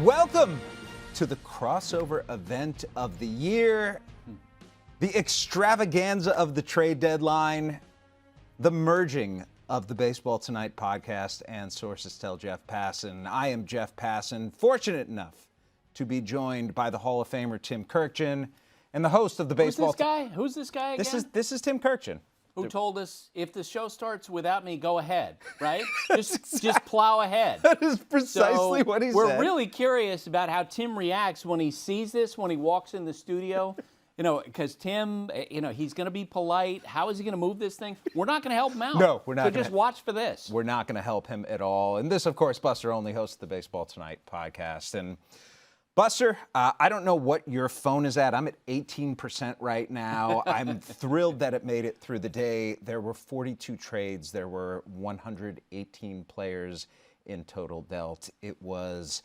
Welcome to the crossover event of the year, the extravaganza of the trade deadline, the merging of the Baseball Tonight podcast and Sources Tell Jeff Passan. I am Jeff Passan, fortunate enough to be joined by the Hall of Famer Tim Kurkjian and the host of the Baseball. Who's this guy again? This is Tim Kurkjian. Who told us if the show starts without me, go ahead, right? just plow ahead. That is precisely what he said. We're really curious about how Tim reacts when he sees this, when he walks in the studio. Because Tim, he's going to be polite. How is he going to move this thing? We're not going to help him out. No, we're not. So just watch for this. We're not going to help him at all. And this, of course, Buster Olney hosts the Baseball Tonight podcast. And Buster, I don't know what your phone is at. I'm at 18% right now. I'm thrilled that it made it through the day. There were 42 trades. There were 118 players in total dealt. It was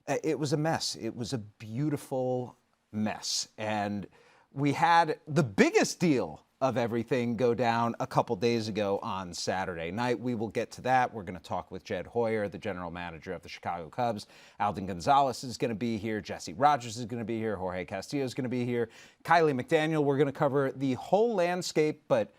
a mess. It was a beautiful mess. And we had the biggest deal of everything go down a couple days ago on Saturday night. We will get to that. We're going to talk with Jed Hoyer, the general manager of the Chicago Cubs. Alden Gonzalez is going to be here. Jesse Rogers is going to be here. Jorge Castillo is going to be here. Kiley McDaniel. We're going to cover the whole landscape, but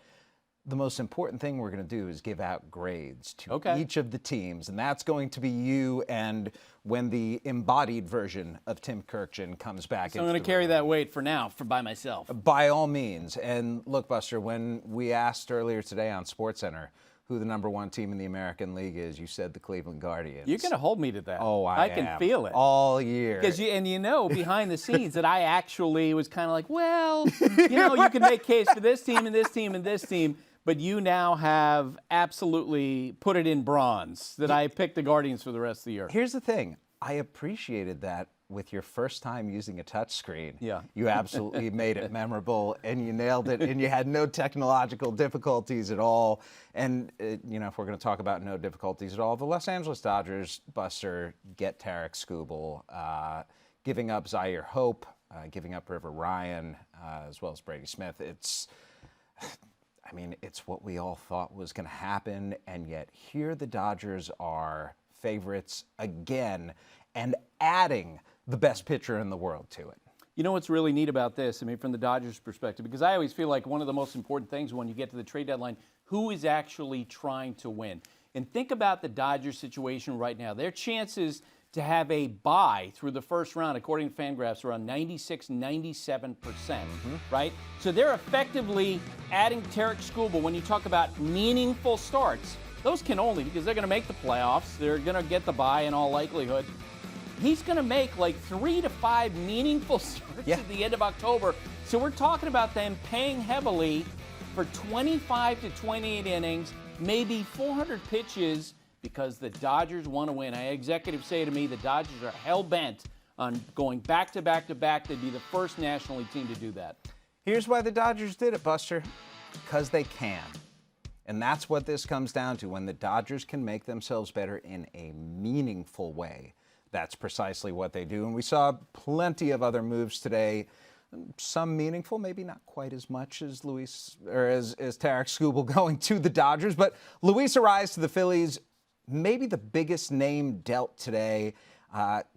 the most important thing we're going to do is give out grades to each of the teams, and that's going to be you and when the embodied version of Tim Kurkjian comes back. So I'm going to carry that weight for now, by myself. By all means. And look, Buster, when we asked earlier today on SportsCenter who the number one team in the American League is, you said the Cleveland Guardians. You're going to hold me to that. Oh, I can feel it. All year. Because behind the scenes that I actually was kind of like, well, you can make case for this team and this team and this team. But you now have absolutely put it in bronze that I picked the Guardians for the rest of the year. Here's the thing. I appreciated that with your first time using a touchscreen. Yeah. You absolutely made it memorable, and you nailed it, and you had no technological difficulties at all. And, if we're going to talk about no difficulties at all, the Los Angeles Dodgers, Buster, get Tarik Skubal, giving up Zaire Hope, giving up River Ryan, as well as Brady Smith. It's what we all thought was going to happen, and yet here the Dodgers are favorites again and adding the best pitcher in the world to it. You know what's really neat about this, from the Dodgers' perspective, because I always feel like one of the most important things when you get to the trade deadline, who is actually trying to win? And think about the Dodgers situation right now. Their chances to have a bye through the first round, according to Fangraphs, around 97%, right? So they're effectively adding Tarik Skubal. When you talk about meaningful starts, those can only, because they're going to make the playoffs, they're going to get the bye in all likelihood. He's going to make like 3 to 5 meaningful starts at the end of October. So we're talking about them paying heavily for 25 to 28 innings, maybe 400 pitches, because the Dodgers want to win. I had executives say to me the Dodgers are hell-bent on going back to back to back. They'd be the first National League team to do that. Here's why the Dodgers did it, Buster. Because they can. And that's what this comes down to. When the Dodgers can make themselves better in a meaningful way, that's precisely what they do. And we saw plenty of other moves today. Some meaningful, maybe not quite as much as as Tarik Skubal going to the Dodgers. But Luis Arraez to the Phillies, maybe the biggest name dealt today,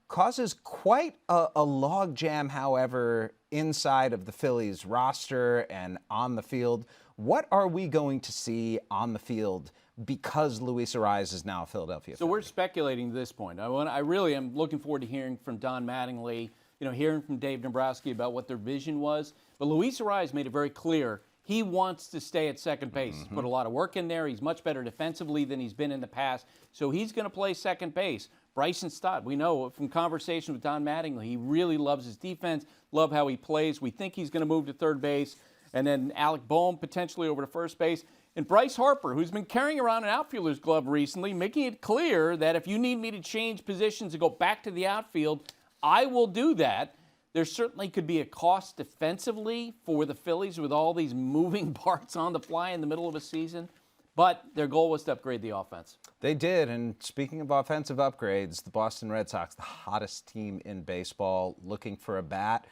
causes quite a log jam, however, inside of the Phillies roster and on the field. What are we going to see on the field because Luis Arraez is now a Philadelphia Philly? So we're speculating at this point. I really am looking forward to hearing from Don Mattingly, hearing from Dave Dombrowski about what their vision was. But Luis Arraez made it very clear he wants to stay at second base. He's put a lot of work in there. He's much better defensively than he's been in the past. So he's going to play second base. Bryson Stott, we know from conversation with Don Mattingly, he really loves his defense, love how he plays. We think he's going to move to third base. And then Alec Boehm potentially over to first base. And Bryce Harper, who's been carrying around an outfielder's glove recently, making it clear that if you need me to change positions and go back to the outfield, I will do that. There certainly could be a cost defensively for the Phillies with all these moving parts on the fly in the middle of a season. But their goal was to upgrade the offense. They did. And speaking of offensive upgrades, the Boston Red Sox, the hottest team in baseball, looking for a bat.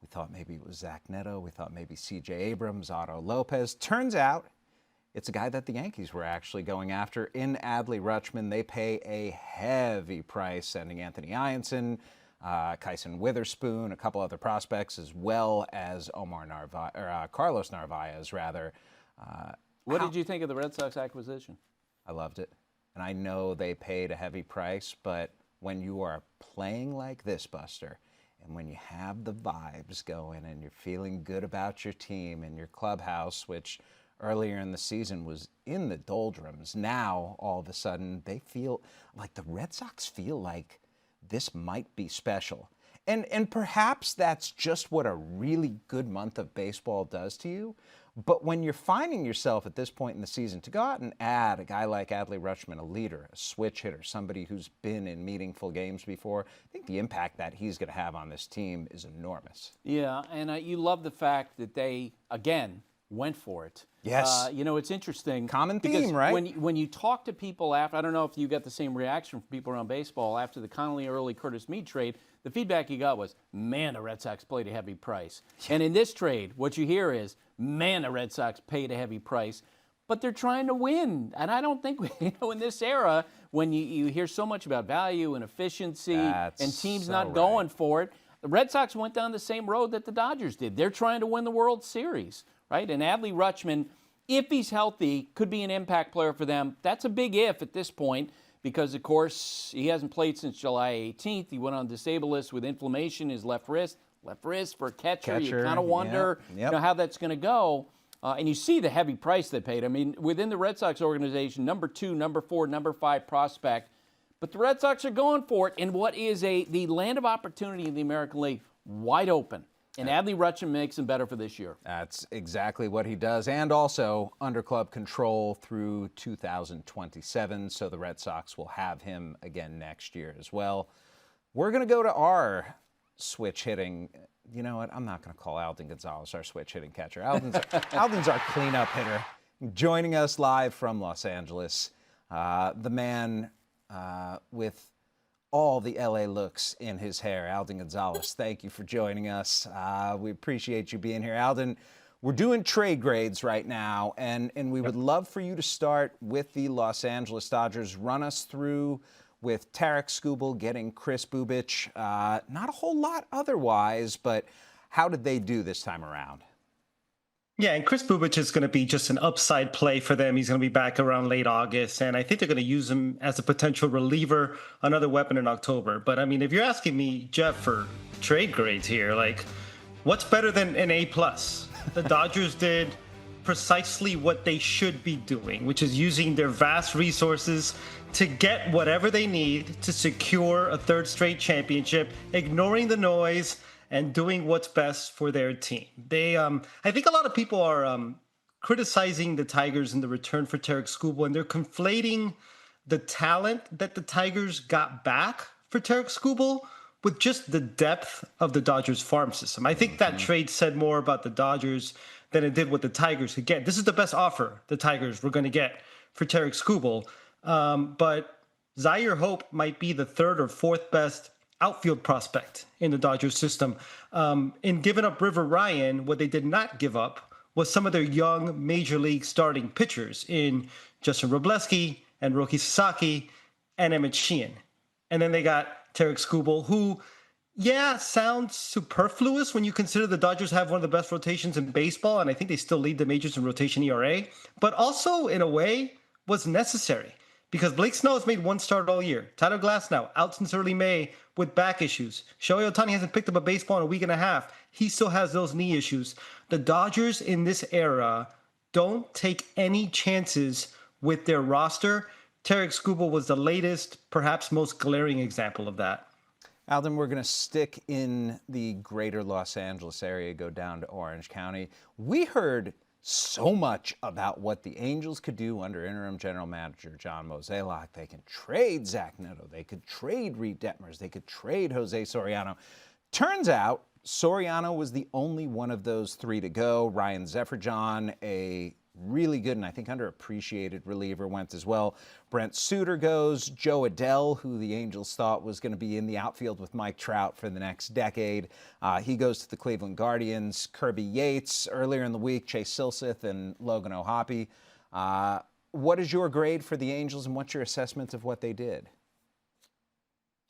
We thought maybe it was Zach Neto. We thought maybe C.J. Abrams, Otto Lopez. Turns out it's a guy that the Yankees were actually going after in Adley Rutschman. They pay a heavy price, sending Anthony Ianson, Kyson Witherspoon, a couple other prospects, as well as Carlos Narvaez, rather. What did you think of the Red Sox acquisition? I loved it. And I know they paid a heavy price, but when you are playing like this, Buster, and when you have the vibes going and you're feeling good about your team and your clubhouse, which earlier in the season was in the doldrums, now all of a sudden they feel like the Red Sox feel like this might be special. And perhaps that's just what a really good month of baseball does to you. But when you're finding yourself at this point in the season to go out and add a guy like Adley Rutschman, a leader, a switch hitter, somebody who's been in meaningful games before, I think the impact that he's going to have on this team is enormous. Yeah, and you love the fact that they, again, went for it. Yes. It's interesting. Common theme, right? When you talk to people after, I don't know if you got the same reaction from people around baseball after the Connolly Early Curtis Mead trade, the feedback you got was, man, the Red Sox played a heavy price. And in this trade, what you hear is, man, the Red Sox paid a heavy price. But they're trying to win. And I don't think, in this era, when you hear so much about value and efficiency and teams not going for it, the Red Sox went down the same road that the Dodgers did. They're trying to win the World Series, right? And Adley Rutschman, if he's healthy, could be an impact player for them. That's a big if at this point because, of course, he hasn't played since July 18th. He went on disabled list with inflammation in his left wrist. Left wrist for a catcher. You kind of wonder how that's going to go. And you see the heavy price they paid. I mean, within the Red Sox organization, number 2, number 4, number 5 prospect. But the Red Sox are going for it in what is the land of opportunity in the American League, wide open. And Adley Rutschman makes him better for this year. That's exactly what he does. And also under club control through 2027. So the Red Sox will have him again next year as well. We're going to go to our switch hitting. You know what? I'm not going to call Alden Gonzalez our switch hitting catcher. Alden's our cleanup hitter. Joining us live from Los Angeles, the man with all the LA looks in his hair, Alden Gonzalez. Thank you for joining us. We appreciate you being here. Alden, we're doing trade grades right now, and we would love for you to start with the Los Angeles Dodgers. Run us through with Tarik Skubal getting Kris Bubic. Not a whole lot otherwise, but how did they do this time around? Yeah, and Kris Bubic is going to be just an upside play for them. He's going to be back around late August, and I think they're going to use him as a potential reliever, another weapon in October. But, I mean, if you're asking me, Jeff, for trade grades here, like, what's better than an A+? The Dodgers did precisely what they should be doing, which is using their vast resources to get whatever they need to secure a third straight championship, ignoring the noise and doing what's best for their team. They, I think a lot of people are criticizing the Tigers in the return for Tarik Skubal, and they're conflating the talent that the Tigers got back for Tarik Skubal with just the depth of the Dodgers farm system. I think that trade said more about the Dodgers than it did what the Tigers could get. This is the best offer the Tigers were going to get for Tarik Skubal. But Zaire Hope might be the third or fourth best outfield prospect in the Dodgers system. In giving up River Ryan, what they did not give up was some of their young major league starting pitchers in Justin Robleski and Roki Sasaki and Emmett Sheehan. And then they got Tarik Skubal, who, sounds superfluous when you consider the Dodgers have one of the best rotations in baseball, and I think they still lead the majors in rotation ERA, but also, in a way, was necessary. Because Blake Snell has made one start all year. Tyler Glasnow out since early May with back issues. Shohei Ohtani hasn't picked up a baseball in a week and a half. He still has those knee issues. The Dodgers in this era don't take any chances with their roster. Tarik Skubal was the latest, perhaps most glaring example of that. Alden, we're going to stick in the greater Los Angeles area, go down to Orange County. We heard so much about what the Angels could do under interim general manager John Mozeliak. They can trade Zach Neto. They could trade Reed Detmers. They could trade Jose Soriano. Turns out Soriano was the only one of those three to go. Ryan Zefferjon, a really good and I think underappreciated reliever, went as well. Brent Suter goes. Joe Adell, who the Angels thought was going to be in the outfield with Mike Trout for the next decade, he goes to the Cleveland Guardians. Kirby Yates, earlier in the week, Chase Silseth and Logan O'Hoppe What is your grade for the Angels, and what's your assessment of what they did?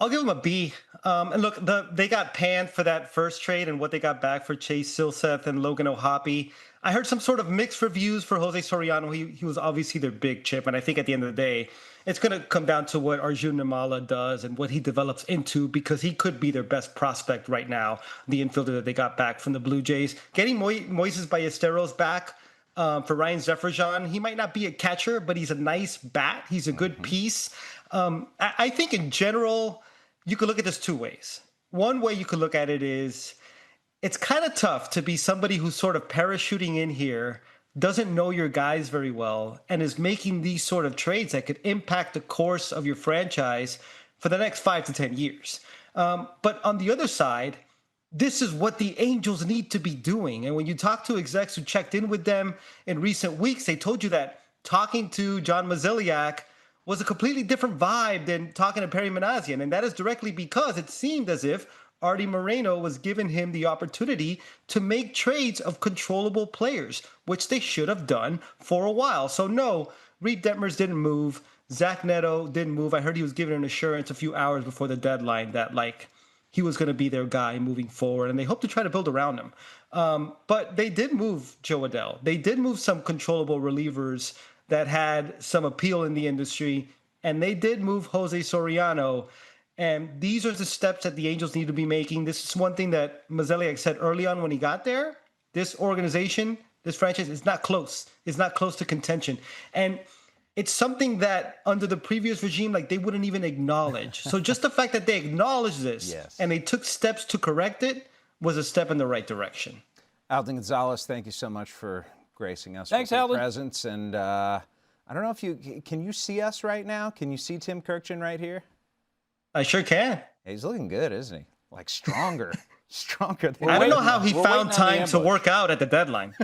I'll give them a B. And look, they got panned for that first trade and what they got back for Chase Silseth and Logan O'Hoppe. I heard some sort of mixed reviews for Jose Soriano. He was obviously their big chip, and I think at the end of the day, it's going to come down to what Arjun Nimala does and what he develops into, because he could be their best prospect right now, the infielder that they got back from the Blue Jays. Getting Moises Ballesteros back for Ryan Zefrajan, he might not be a catcher, but he's a nice bat. He's a good piece. I think in general, you could look at this two ways. One way you could look at it is it's kind of tough to be somebody who's sort of parachuting in here, doesn't know your guys very well, and is making these sort of trades that could impact the course of your franchise for the next 5 to 10 years. But on the other side, this is what the Angels need to be doing. And when you talk to execs who checked in with them in recent weeks, they told you that talking to John Mozeliak was a completely different vibe than talking to Perry Manassian. And that is directly because it seemed as if Artie Moreno was giving him the opportunity to make trades of controllable players, which they should have done for a while. So no, Reed Detmers didn't move. Zach Neto didn't move. I heard he was given an assurance a few hours before the deadline that he was going to be their guy moving forward, and they hope to try to build around him. But they did move Joe Adell. They did move some controllable relievers that had some appeal in the industry, and they did move Jose Soriano. And these are the steps that the Angels need to be making. This is one thing that Mozeliak said early on when he got there. This organization, this franchise is not close. It's not close to contention. And it's something that under the previous regime, they wouldn't even acknowledge. So just the fact that they acknowledged this and they took steps to correct it was a step in the right direction. Alden Gonzalez, thank you so much for gracing us with your presence. And I don't know if can you see us right now? Can you see Tim Kurkjian right here? I sure can. He's looking good, isn't he? Stronger. Stronger than I don't know how he found time to work out at the deadline.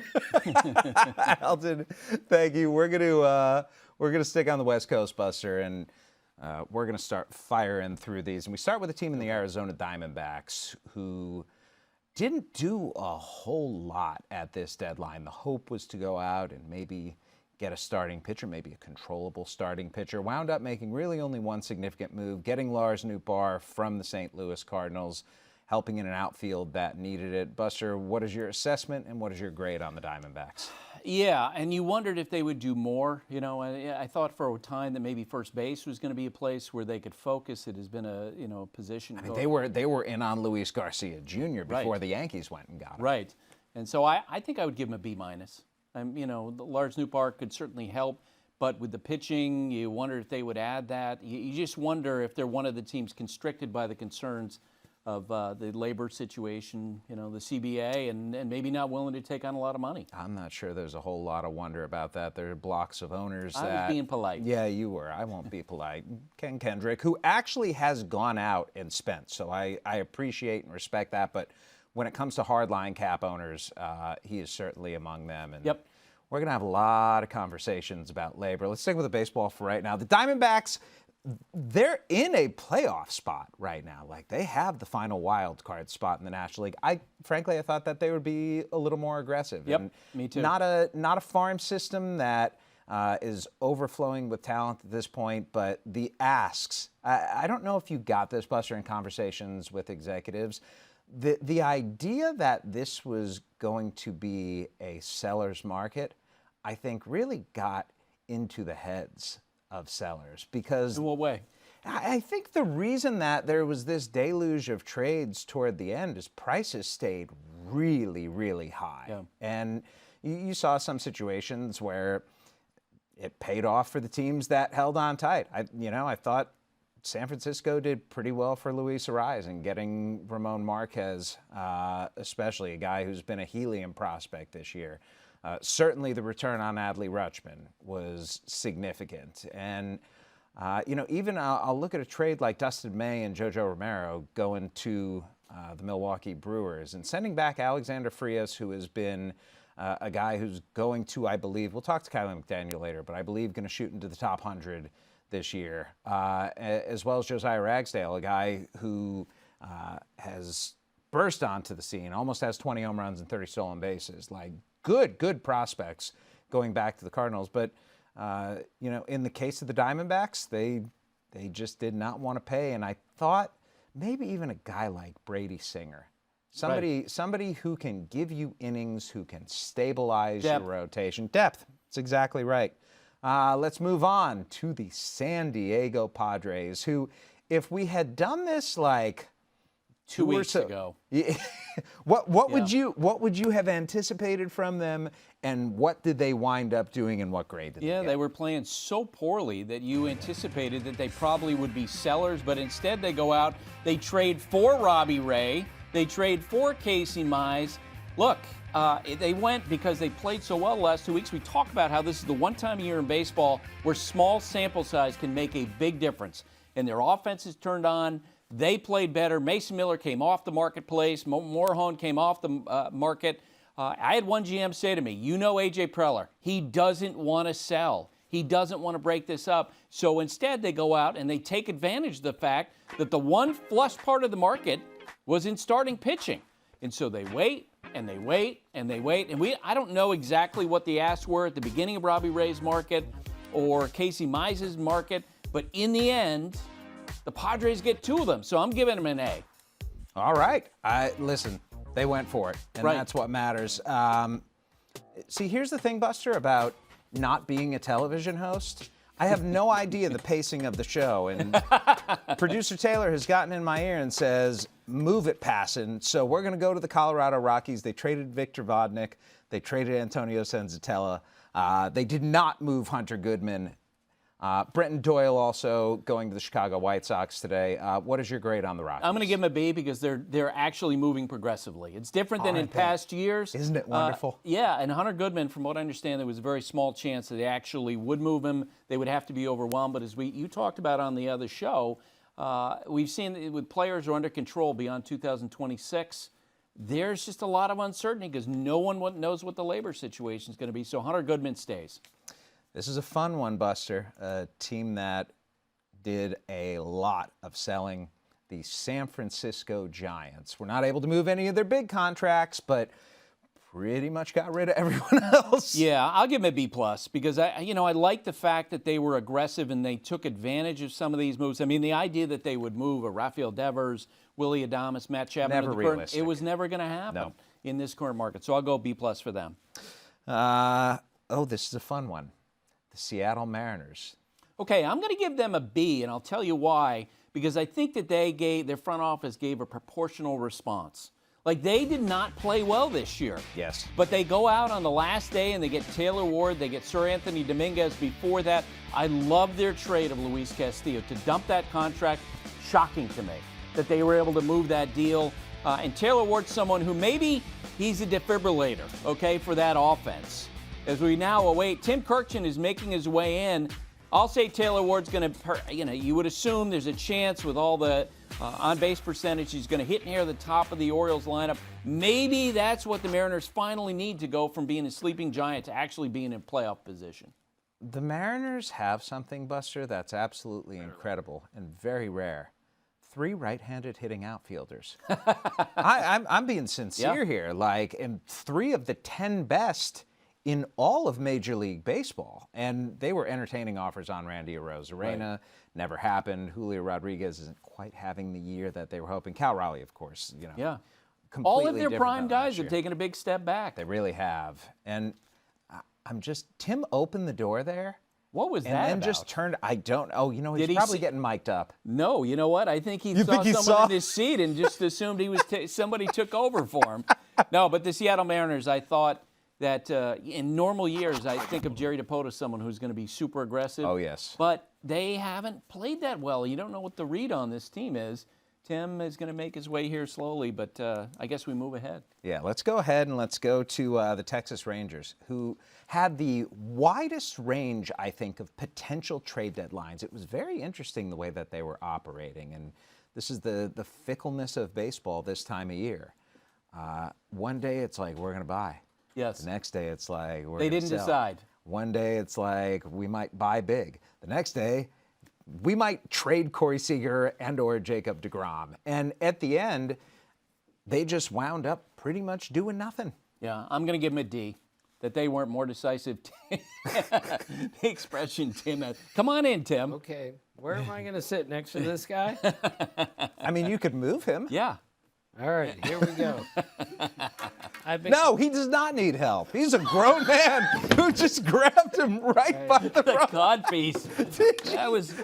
Alden, thank you. We're gonna stick on the West Coast, Buster, and we're gonna start firing through these. And we start with a team in the Arizona Diamondbacks who didn't do a whole lot at this deadline. The hope was to go out and maybe get a starting pitcher, maybe a controllable starting pitcher. Wound up making really only one significant move, getting Lars Nootbaar from the St. Louis Cardinals, helping in an outfield that needed it. Buster, what is your assessment and what is your grade on the Diamondbacks? Yeah, and you wondered if they would do more. I thought for a time that maybe first base was going to be a place where they could focus. It has been a position. I mean, they were in on Luis Garcia Jr. before the Yankees went and got him. Right, and so I think I would give him a B-. Lars Nootbaar could certainly help, but with the pitching, you wonder if they would add that. You just wonder if they're one of the teams constricted by the concerns of the labor situation, the CBA, and maybe not willing to take on a lot of money. I'm not sure there's a whole lot of wonder about that. There are blocks of owners I was being polite. Yeah, you were. I won't be polite. Ken Kendrick, who actually has gone out and spent, so I appreciate and respect that, but when it comes to hardline cap owners, he is certainly among them. And we're going to have a lot of conversations about labor. Let's stick with the baseball for right now. The Diamondbacks, they're in a playoff spot right now. They have the final wild card spot in the National League. Frankly, I thought that they would be a little more aggressive. Yep, me too. Not a farm system that is overflowing with talent at this point, but the asks. I don't know if you got this, Buster, in conversations with executives. The idea that this was going to be a seller's market, I think, really got into the heads of sellers because... In what way? I think the reason that there was this deluge of trades toward the end is prices stayed really, really high. Yeah. And you saw some situations where it paid off for the teams that held on tight. I thought San Francisco did pretty well for Luis Arraez and getting Ramon Marquez, especially a guy who's been a helium prospect this year. Certainly the return on Adley Rutschman was significant. And, even I'll look at a trade like Dustin May and Jojo Romero going to the Milwaukee Brewers and sending back Alexander Frias, who has been a guy who's going to, I believe, we'll talk to Kiley McDaniel later, but I believe going to shoot into the top 100 this year, as well as Josiah Ragsdale, a guy who has burst onto the scene, almost has 20 home runs and 30 stolen bases. Good prospects going back to the Cardinals. But In the case of the Diamondbacks, they just did not want to pay. And I thought maybe even a guy like Brady Singer, somebody who can give you innings, who can stabilize your rotation. Depth. That's exactly right. Let's move on to the San Diego Padres, who, if we had done this like 2 weeks ago, what would you have anticipated from them, and what did they wind up doing, and what grade did they get? They were playing so poorly that you anticipated that they probably would be sellers, but instead they go out, they trade for Robbie Ray, they trade for Casey Mize. Look, they went because they played so well the last 2 weeks. We talk about how this is the one time a year in baseball where small sample size can make a big difference, and their offense is turned on. They played better. Mason Miller came off the marketplace. Morejon came off the market. I had one GM say to me, A.J. Preller, he doesn't want to sell. He doesn't want to break this up. So instead, they go out and they take advantage of the fact that the one flush part of the market was in starting pitching. And so they wait, and they wait, and they wait. And I don't know exactly what the asks were at the beginning of Robbie Ray's market or Casey Mize's market, but in the end, the Padres get 2 of them, so I'm giving them an A. All right. Listen, they went for it, and that's what matters. See, here's the thing, Buster, about not being a television host. I have no idea the pacing of the show, and producer Taylor has gotten in my ear and says, move it, Passan. So we're going to go to the Colorado Rockies. They traded Victor Vodnik. They traded Antonio Senzatella. They did not move Hunter Goodman. Brenton Doyle also going to the Chicago White Sox today. What is your grade on the Rockies? I'm going to give them a B because they're actually moving progressively. It's different than in past years. Isn't it wonderful? Yeah, and Hunter Goodman, from what I understand, there was a very small chance that they actually would move him. They would have to be overwhelmed. But as you talked about on the other show, we've seen with players who are under control beyond 2026, there's just a lot of uncertainty because no one knows what the labor situation is going to be. So Hunter Goodman stays. This is a fun one, Buster. A team that did a lot of selling, the San Francisco Giants. We're not able to move any of their big contracts, but pretty much got rid of everyone else. Yeah, I'll give them a B+ because I like the fact that they were aggressive and they took advantage of some of these moves. I mean, the idea that they would move a Rafael Devers, Willie Adames, Matt Chapman, never realistic. It was never going to happen in this current market. So I'll go B+ for them. This is a fun one. The Seattle Mariners. Okay, I'm going to give them a B, and I'll tell you why. Because I think that their front office gave a proportional response. Like, they did not play well this year. Yes. But they go out on the last day and they get Taylor Ward, they get Sir Anthony Dominguez before that. I love their trade of Luis Castillo. To dump that contract, shocking to me that they were able to move that deal. And Taylor Ward's someone who maybe he's a defibrillator, okay, for that offense. As we now await, Tim Kurkjian is making his way in. I'll say Taylor Ward's going to, you would assume there's a chance with all the on-base percentage he's going to hit near the top of the Orioles lineup. Maybe that's what the Mariners finally need to go from being a sleeping giant to actually being in playoff position. The Mariners have something, Buster, that's absolutely incredible and very rare. 3 right-handed hitting outfielders. I'm being sincere here. And 3 of the 10 best in all of Major League Baseball. And they were entertaining offers on Randy Arozarena. Never happened. Julio Rodriguez isn't quite having the year that they were hoping. Cal Raleigh, of course. All of their prime guys have taken a big step back. They really have. And Tim opened the door there. What was that And then about? just turned, I don't know. He's probably getting mic'd up. No, you know what? I think he saw someone in his seat and just assumed he was somebody took over for him. No, but the Seattle Mariners, I thought, that in normal years, I think of Jerry DePoto as someone who's going to be super aggressive. Oh, yes. But they haven't played that well. You don't know what the read on this team is. Tim is going to make his way here slowly, but I guess we move ahead. Yeah, let's go ahead and let's go to the Texas Rangers, who had the widest range, I think, of potential trade deadlines. It was very interesting the way that they were operating, and this is the fickleness of baseball this time of year. One day it's like, we're going to buy. Yes. The next day, it's like, they didn't decide. One day, it's like, we might buy big. The next day, we might trade Corey Seager and or Jacob deGrom. And at the end, they just wound up pretty much doing nothing. Yeah, I'm going to give them a D. that they weren't more decisive. The expression, Tim. Come on in, Tim. Okay, where am I going to sit next to this guy? I mean, you could move him. Yeah. All right, here we go. No, he does not need help. He's a grown man who just grabbed him right by the The rump. codpiece. That was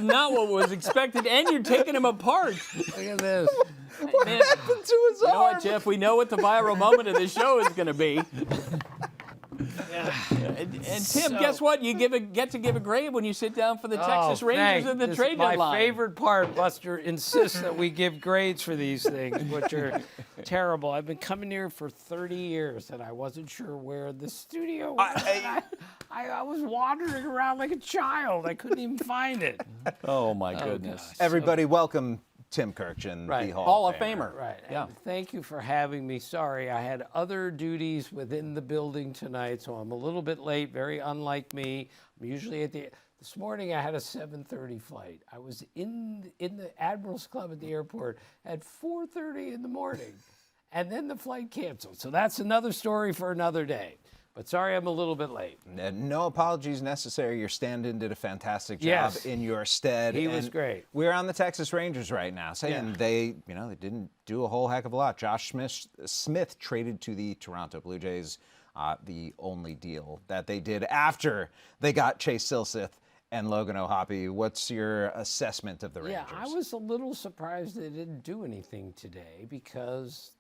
not what was expected, and you're taking him apart. Look at this. What Man, happened to his You know arm? what, Jeff? We know what the viral moment of the show is going to be. And Tim, guess what? You get to give a grade when you sit down for the Texas Rangers in the This trade is my deadline. favorite part. Buster insists that we give grades for these things, which are terrible. I've been coming here for 30 years, and I wasn't sure where the studio was. I was wandering around like a child. I couldn't even find it. Oh my goodness! gosh. Everybody, welcome Tim Kurkjian, Right. the Hall of Famer. Right. Yeah. And thank you for having me. Sorry, I had other duties within the building tonight, so I'm a little bit late. Very unlike me. I'm usually at This morning I had a 7:30 flight. I was in the Admirals Club at the airport at 4:30 in the morning, and then the flight canceled. So that's another story for another day. But sorry, I'm a little bit late. No apologies necessary. Your stand-in did a fantastic job Yes. in your stead. He was And great. We're on the Texas Rangers right now, saying Yeah. they didn't do a whole heck of a lot. Josh Smith traded to the Toronto Blue Jays, the only deal that they did after they got Chase Silseth and Logan O'Hoppe. What's your assessment of the Rangers? Yeah, I was a little surprised they didn't do anything today because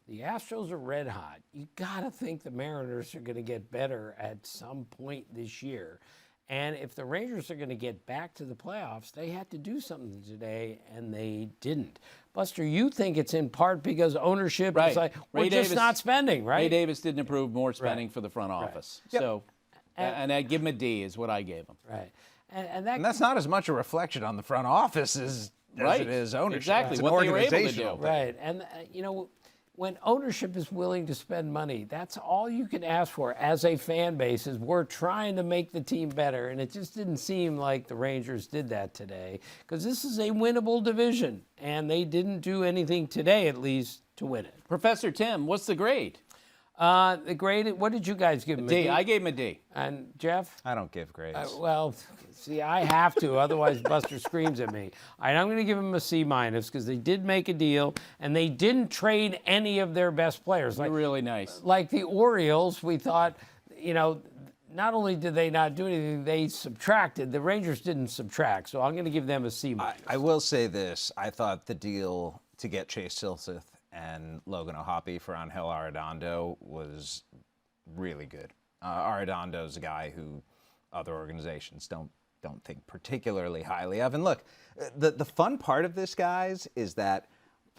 the Astros are red hot. You got to think the Mariners are going to get better at some point this year. And if the Rangers are going to get back to the playoffs, they had to do something today, and they didn't. Buster, you think it's in part because ownership is like, we're just not spending, right? Ray Davis didn't approve more spending for the front office. Yep. So, and I give him a D is what I gave him. Right. And that's not as much a reflection on the front office as Right. it is ownership. Exactly, It's an what they were able to organizational do. thing. Right. And, when ownership is willing to spend money, that's all you can ask for as a fan base is we're trying to make the team better. And it just didn't seem like the Rangers did that today because this is a winnable division. And they didn't do anything today, at least, to win it. Professor Tim, what's the grade? The grade, what did you guys give him? D. I gave him a D. And Jeff? I don't give grades. Well, see, I have to, otherwise Buster screams at me. I'm going to give him a C- because they did make a deal, and they didn't trade any of their best players. They're really nice. Like the Orioles, we thought, not only did they not do anything, they subtracted. The Rangers didn't subtract, so I'm going to give them a C-. I will say this. I thought the deal to get Chase Silseth and Logan O'Hoppe for Angel Arredondo was really good. Arredondo's a guy who other organizations don't think particularly highly of. And look, the fun part of this, guys, is that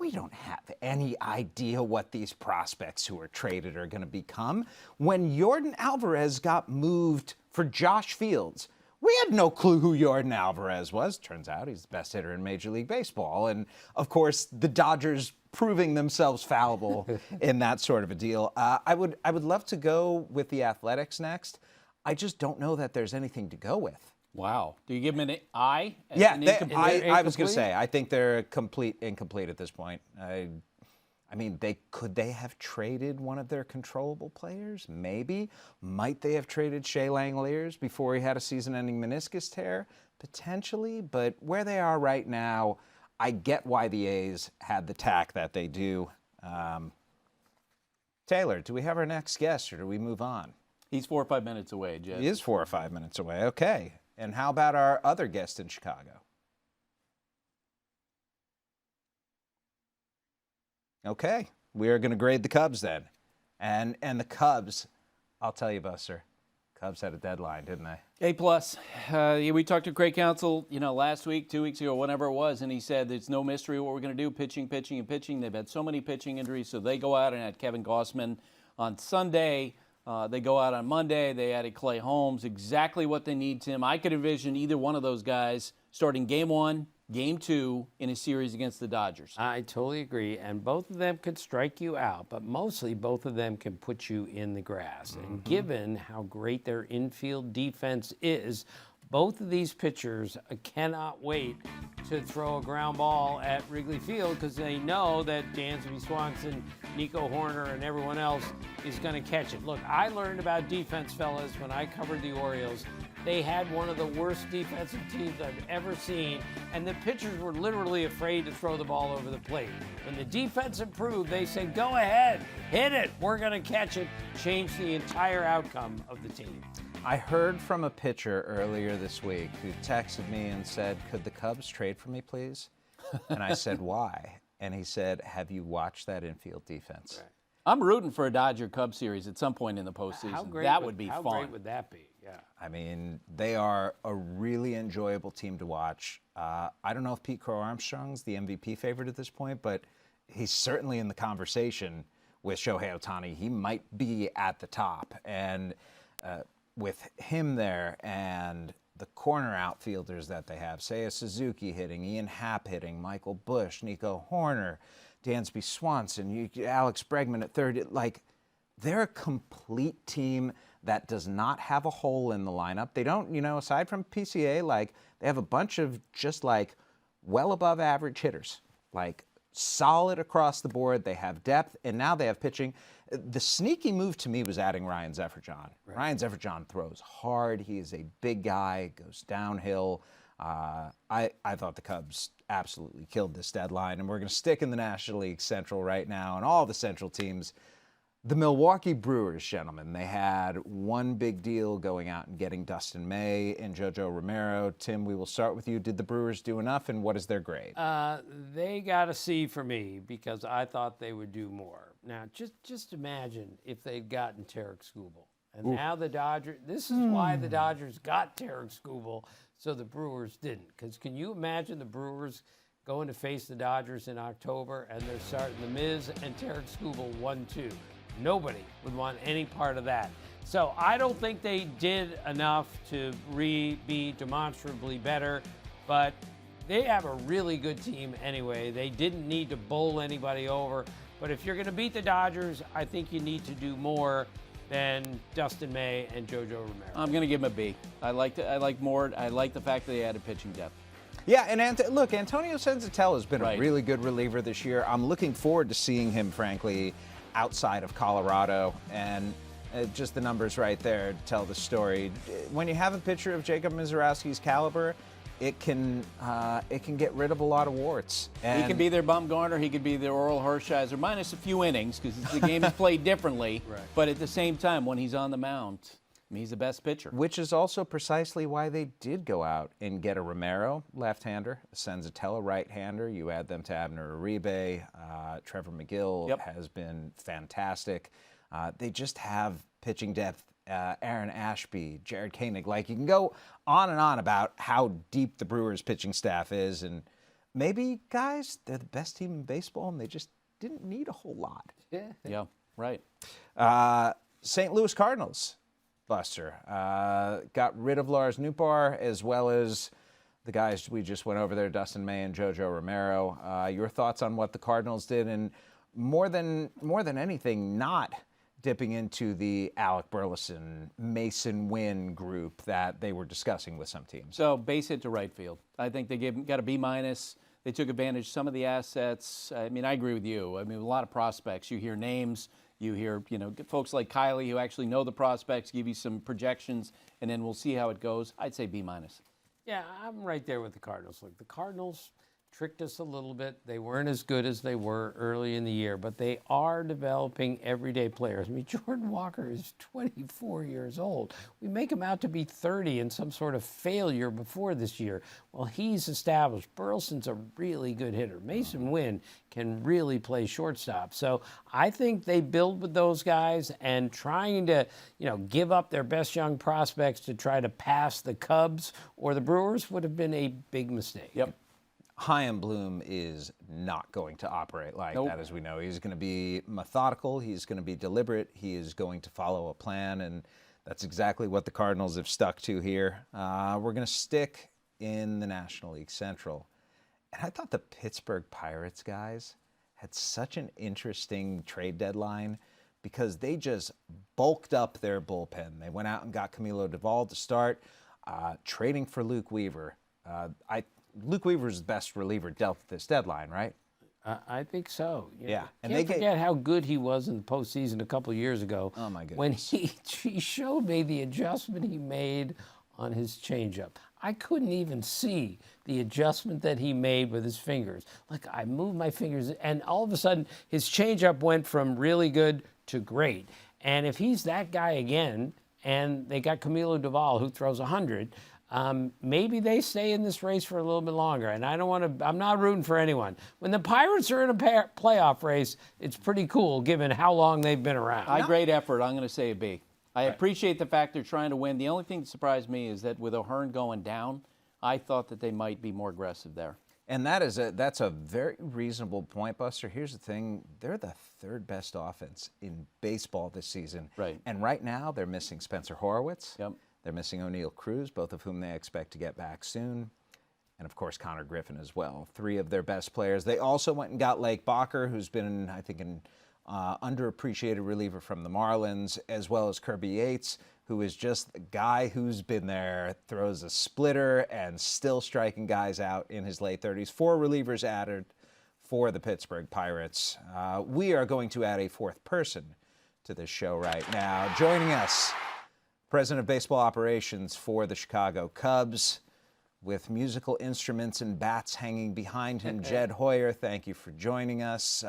we don't have any idea what these prospects who are traded are going to become. When Yordan Alvarez got moved for Josh Fields, we had no clue who Yordan Alvarez was. Turns out he's the best hitter in Major League Baseball. And, of course, the Dodgers proving themselves fallible in that sort of a deal. I would love to go with the Athletics next. I just don't know that there's anything to go with. Wow. Do you give him an I? Yeah, An I incomplete? was going to say, I think they're incomplete at this point. I mean, could they have traded one of their controllable players? Maybe. Might they have traded Shea Langeliers before he had a season-ending meniscus tear? Potentially. But where they are right now, I get why the A's had the tack that they do. Taylor, do we have our next guest, or do we move on? He's 4 or 5 minutes away, Jed. He is 4 or 5 minutes away. Okay. And how about our other guest in Chicago? Okay. We are going to grade the Cubs then. And the Cubs, I'll tell you, Buster, Cubs had a deadline, didn't they? A+. We talked to Craig Counsell, last week, 2 weeks ago, whenever it was, and he said it's no mystery what we're going to do, pitching. They've had so many pitching injuries, so they go out and had Kevin Gossman on Sunday. They go out on Monday. They added Clay Holmes. Exactly what they need, Tim. I could envision either one of those guys starting Game 1, Game 2 in a series against the Dodgers. I totally agree, and both of them could strike you out, but mostly both of them can put you in the grass. And given how great their infield defense is, both of these pitchers cannot wait to throw a ground ball at Wrigley Field because they know that Dansby Swanson, Nico Horner, and everyone else is going to catch it. Look, I learned about defense, fellas, when I covered the Orioles. They had one of the worst defensive teams I've ever seen, and the pitchers were literally afraid to throw the ball over the plate. When the defense improved, they said, go ahead, hit it, we're going to catch it, changed the entire outcome of the team. I heard from a pitcher earlier this week who texted me and said, could the Cubs trade for me, please? And I said, why? And he said, have you watched that infield defense? Right. I'm rooting for a Dodger-Cubs series at some point in the postseason. That would be fun. How great would that be? Yeah. I mean, they are a really enjoyable team to watch. I don't know if Pete Crow Armstrong's the MVP favorite at this point, but he's certainly in the conversation with Shohei Ohtani. He might be at the top. And with him there and the corner outfielders that they have, Seiya Suzuki hitting, Ian Happ hitting, Michael Busch, Nico Horner, Dansby Swanson, Alex Bregman at third, they're a complete team that does not have a hole in the lineup. They don't, aside from PCA, they have a bunch of just well above average hitters, solid across the board. They have depth, and now they have pitching. The sneaky move to me was adding Ryan Zefferjon. Right. Ryan Zefferjon throws hard. He is a big guy, goes downhill. I thought the Cubs absolutely killed this deadline, and we're going to stick in the National League Central right now, and all the Central teams. The Milwaukee Brewers, gentlemen, they had one big deal going out and getting Dustin May and JoJo Romero. Tim, we will start with you. Did the Brewers do enough, and what is their grade? They got a C for me because I thought they would do more. Now, just imagine if they'd gotten Tarik Skubal. And now the Dodgers, this is why the Dodgers got Tarik Skubal, so the Brewers didn't. Because can you imagine the Brewers going to face the Dodgers in October, and they're starting The Miz and Tarik Skubal 1-2. Nobody would want any part of that. So I don't think they did enough to be demonstrably better, but they have a really good team anyway. They didn't need to bowl anybody over. But if you're going to beat the Dodgers, I think you need to do more than Dustin May and JoJo Romero. I'm going to give him a B. I like the fact that they added pitching depth. Yeah, and look, Antonio Senzatella has been a really good reliever this year. I'm looking forward to seeing him, frankly, outside of Colorado, and just the numbers right there tell the story. When you have a pitcher of Jacob Mizorowski's caliber, it can get rid of a lot of warts. And he could be their Bumgarner, he could be their Oral Hershiser, minus a few innings because the game is played differently. Right. But at the same time, when he's on the mound, he's the best pitcher. Which is also precisely why they did go out and get a Romero, left-hander, a Senzatella, right-hander. You add them to Abner Uribe. Trevor McGill has been fantastic. They just have pitching depth. Aaron Ashby, Jared Koenig. You can go on and on about how deep the Brewers' pitching staff is. And maybe, guys, they're the best team in baseball, and they just didn't need a whole lot. Yeah, right. St. Louis Cardinals. Buster. Got rid of Lars Nootbaar, as well as the guys we just went over there, Dustin May and JoJo Romero. Your thoughts on what the Cardinals did, and more than anything, not dipping into the Alec Burleson, Mason Wynn group that they were discussing with some teams. So base hit to right field. I think they got a B-. They took advantage of some of the assets. I agree with you. A lot of prospects. You hear names. You hear, folks like Kiley who actually know the prospects, give you some projections, and then we'll see how it goes. I'd say B-. Yeah, I'm right there with the Cardinals. Look, the Cardinals tricked us a little bit. They weren't as good as they were early in the year, but they are developing everyday players. Jordan Walker is 24 years old. We make him out to be 30 and some sort of failure before this year. Well, he's established. Burleson's a really good hitter. Mason Wynn can really play shortstop. So I think they build with those guys, and trying to, give up their best young prospects to try to pass the Cubs or the Brewers would have been a big mistake. Yep. Chaim Bloom is not going to operate like that, as we know. He's going to be methodical. He's going to be deliberate. He is going to follow a plan, and that's exactly what the Cardinals have stuck to here. We're going to stick in the National League Central. And I thought the Pittsburgh Pirates, guys, had such an interesting trade deadline because they just bulked up their bullpen. They went out and got Camilo Doval to start, trading for Luke Weaver. Luke Weaver's the best reliever dealt at this deadline, right? I think so. Yeah. And can't forget how good he was in the postseason a couple of years ago. Oh, my goodness. When he showed me the adjustment he made on his changeup. I couldn't even see the adjustment that he made with his fingers. Like, I moved my fingers, and all of a sudden, his changeup went from really good to great. And if he's that guy again, and they got Camilo Doval, who throws 100, maybe they stay in this race for a little bit longer. And I'm not rooting for anyone. When the Pirates are in a playoff race, it's pretty cool given how long they've been around. High grade effort. I'm going to say a B. I appreciate the fact they're trying to win. The only thing that surprised me is that with O'Hearn going down, I thought that they might be more aggressive there. And that's a very reasonable point, Buster. Here's the thing. They're the third best offense in baseball this season. Right. And right now they're missing Spencer Horwitz. Yep. They're missing O'Neal Cruz, both of whom they expect to get back soon. And, of course, Connor Griffin as well. Three of their best players. They also went and got Lake Bacher, who's been, I think, an underappreciated reliever from the Marlins, as well as Kirby Yates, who is just the guy who's been there, throws a splitter and still striking guys out in his late 30s. 4 relievers added for the Pittsburgh Pirates. We are going to add a 4th person to this show right now. Joining us, President of Baseball Operations for the Chicago Cubs, with musical instruments and bats hanging behind him, Jed Hoyer. Thank you for joining us.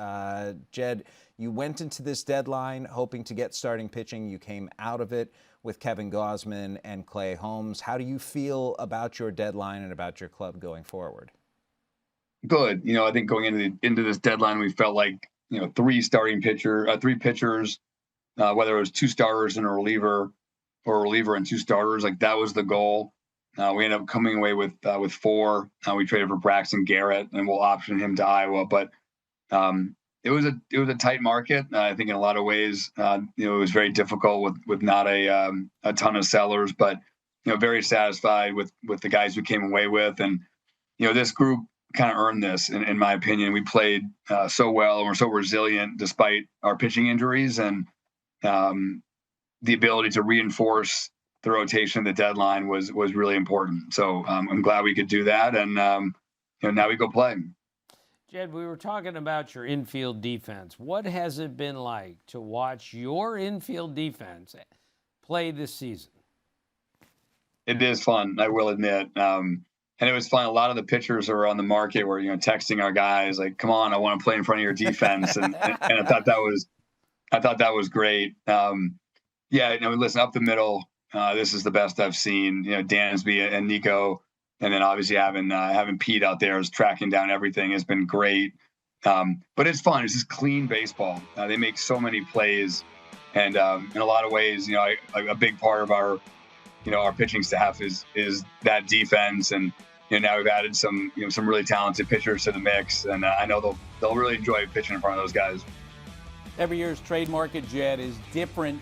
Jed, you went into this deadline hoping to get starting pitching. You came out of it with Kevin Gausman and Clay Holmes. How do you feel about your deadline and about your club going forward? Good. I think going into this deadline, we felt like, 3 pitchers, whether it was 2 starters and a reliever, or a reliever and 2 starters, like that was the goal. We ended up coming away with 4. We traded for Braxton Garrett, and we'll option him to Iowa. But it was a tight market. I think in a lot of ways, it was very difficult with not a ton of sellers, but very satisfied with the guys we came away with. And this group kind of earned this, in my opinion. We played so well, and we're so resilient despite our pitching injuries, and the ability to reinforce the rotation at the deadline was really important. So I'm glad we could do that, and now we go play. Jed, we were talking about your infield defense. What has it been like to watch your infield defense play this season? It is fun, I will admit. And it was fun. A lot of the pitchers are on the market were, texting our guys like, "Come on, I want to play in front of your defense," and I thought that was great. Listen, up the middle. This is the best I've seen. Dansby and Nico, and then obviously having Pete out there is tracking down everything has been great. But it's fun. It's just clean baseball. They make so many plays, and in a lot of ways, a big part of our pitching staff is that defense. And now we've added some really talented pitchers to the mix, and I know they'll really enjoy pitching in front of those guys. Every year's trade market, Jed, is different.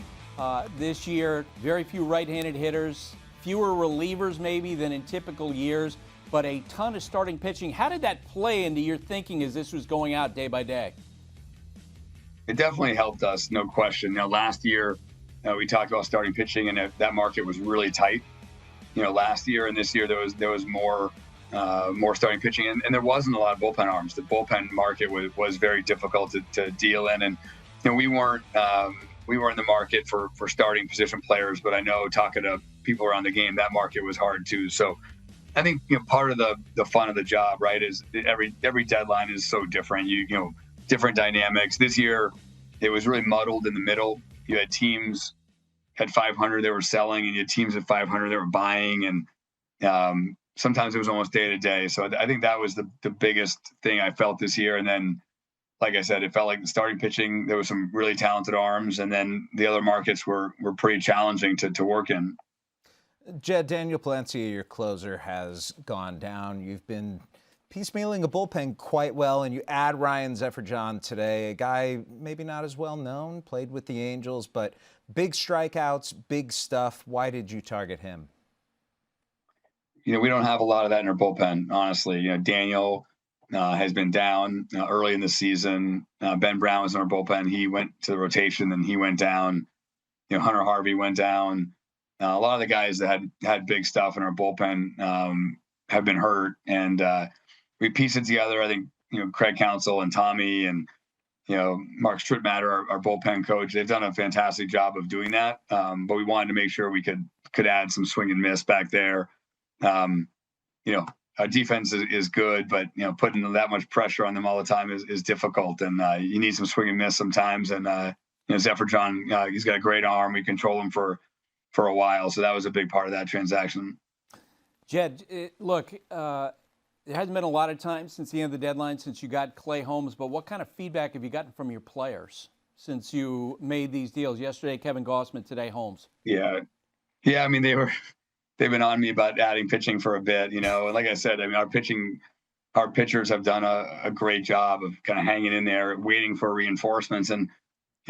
This year, very few right-handed hitters, fewer relievers maybe than in typical years, but a ton of starting pitching. How did that play into your thinking as this was going out day by day? It definitely helped us, no question. Last year we talked about starting pitching, and that market was really tight. Last year and this year there was more starting pitching, and there wasn't a lot of bullpen arms. The bullpen market was very difficult to deal in, and we weren't in the market for starting position players, but I know talking to people around the game, that market was hard too. So I think part of the fun of the job, right, is every deadline is so different. Different dynamics. This year it was really muddled in the middle. You had teams at 500 they were selling, and you had teams at 500 they were buying, and sometimes it was almost day to day. So I think that was the biggest thing I felt this year. And then, like I said, it felt like the starting pitching, there was some really talented arms, and then the other markets were pretty challenging to work in. Jed, Daniel Palencia, your closer, has gone down. You've been piecemealing a bullpen quite well, and you add Ryan Zefferjohn today, a guy maybe not as well known, played with the Angels, but big strikeouts, big stuff. Why did you target him? We don't have a lot of that in our bullpen, honestly. Daniel has been down early in the season. Ben Brown was in our bullpen. He went to the rotation, and he went down. Hunter Harvey went down. A lot of the guys that had big stuff in our bullpen have been hurt, and we pieced it together. I think Craig Counsell and Tommy and Mark Strittmatter, our bullpen coach, they've done a fantastic job of doing that. But we wanted to make sure we could add some swing and miss back there. Our defense is good, but putting that much pressure on them all the time is difficult, and you need some swing and miss sometimes. And Zephyr John, he's got a great arm. We control him for a while, so that was a big part of that transaction. Jed, look, there hasn't been a lot of time since the end of the deadline, since you got Clay Holmes, but what kind of feedback have you gotten from your players since you made these deals? Yesterday, Kevin Gossman, today Holmes. Yeah. I mean, they've been on me about adding pitching for a bit, and like I said, I mean, our pitchers have done a great job of kind of hanging in there, waiting for reinforcements. And,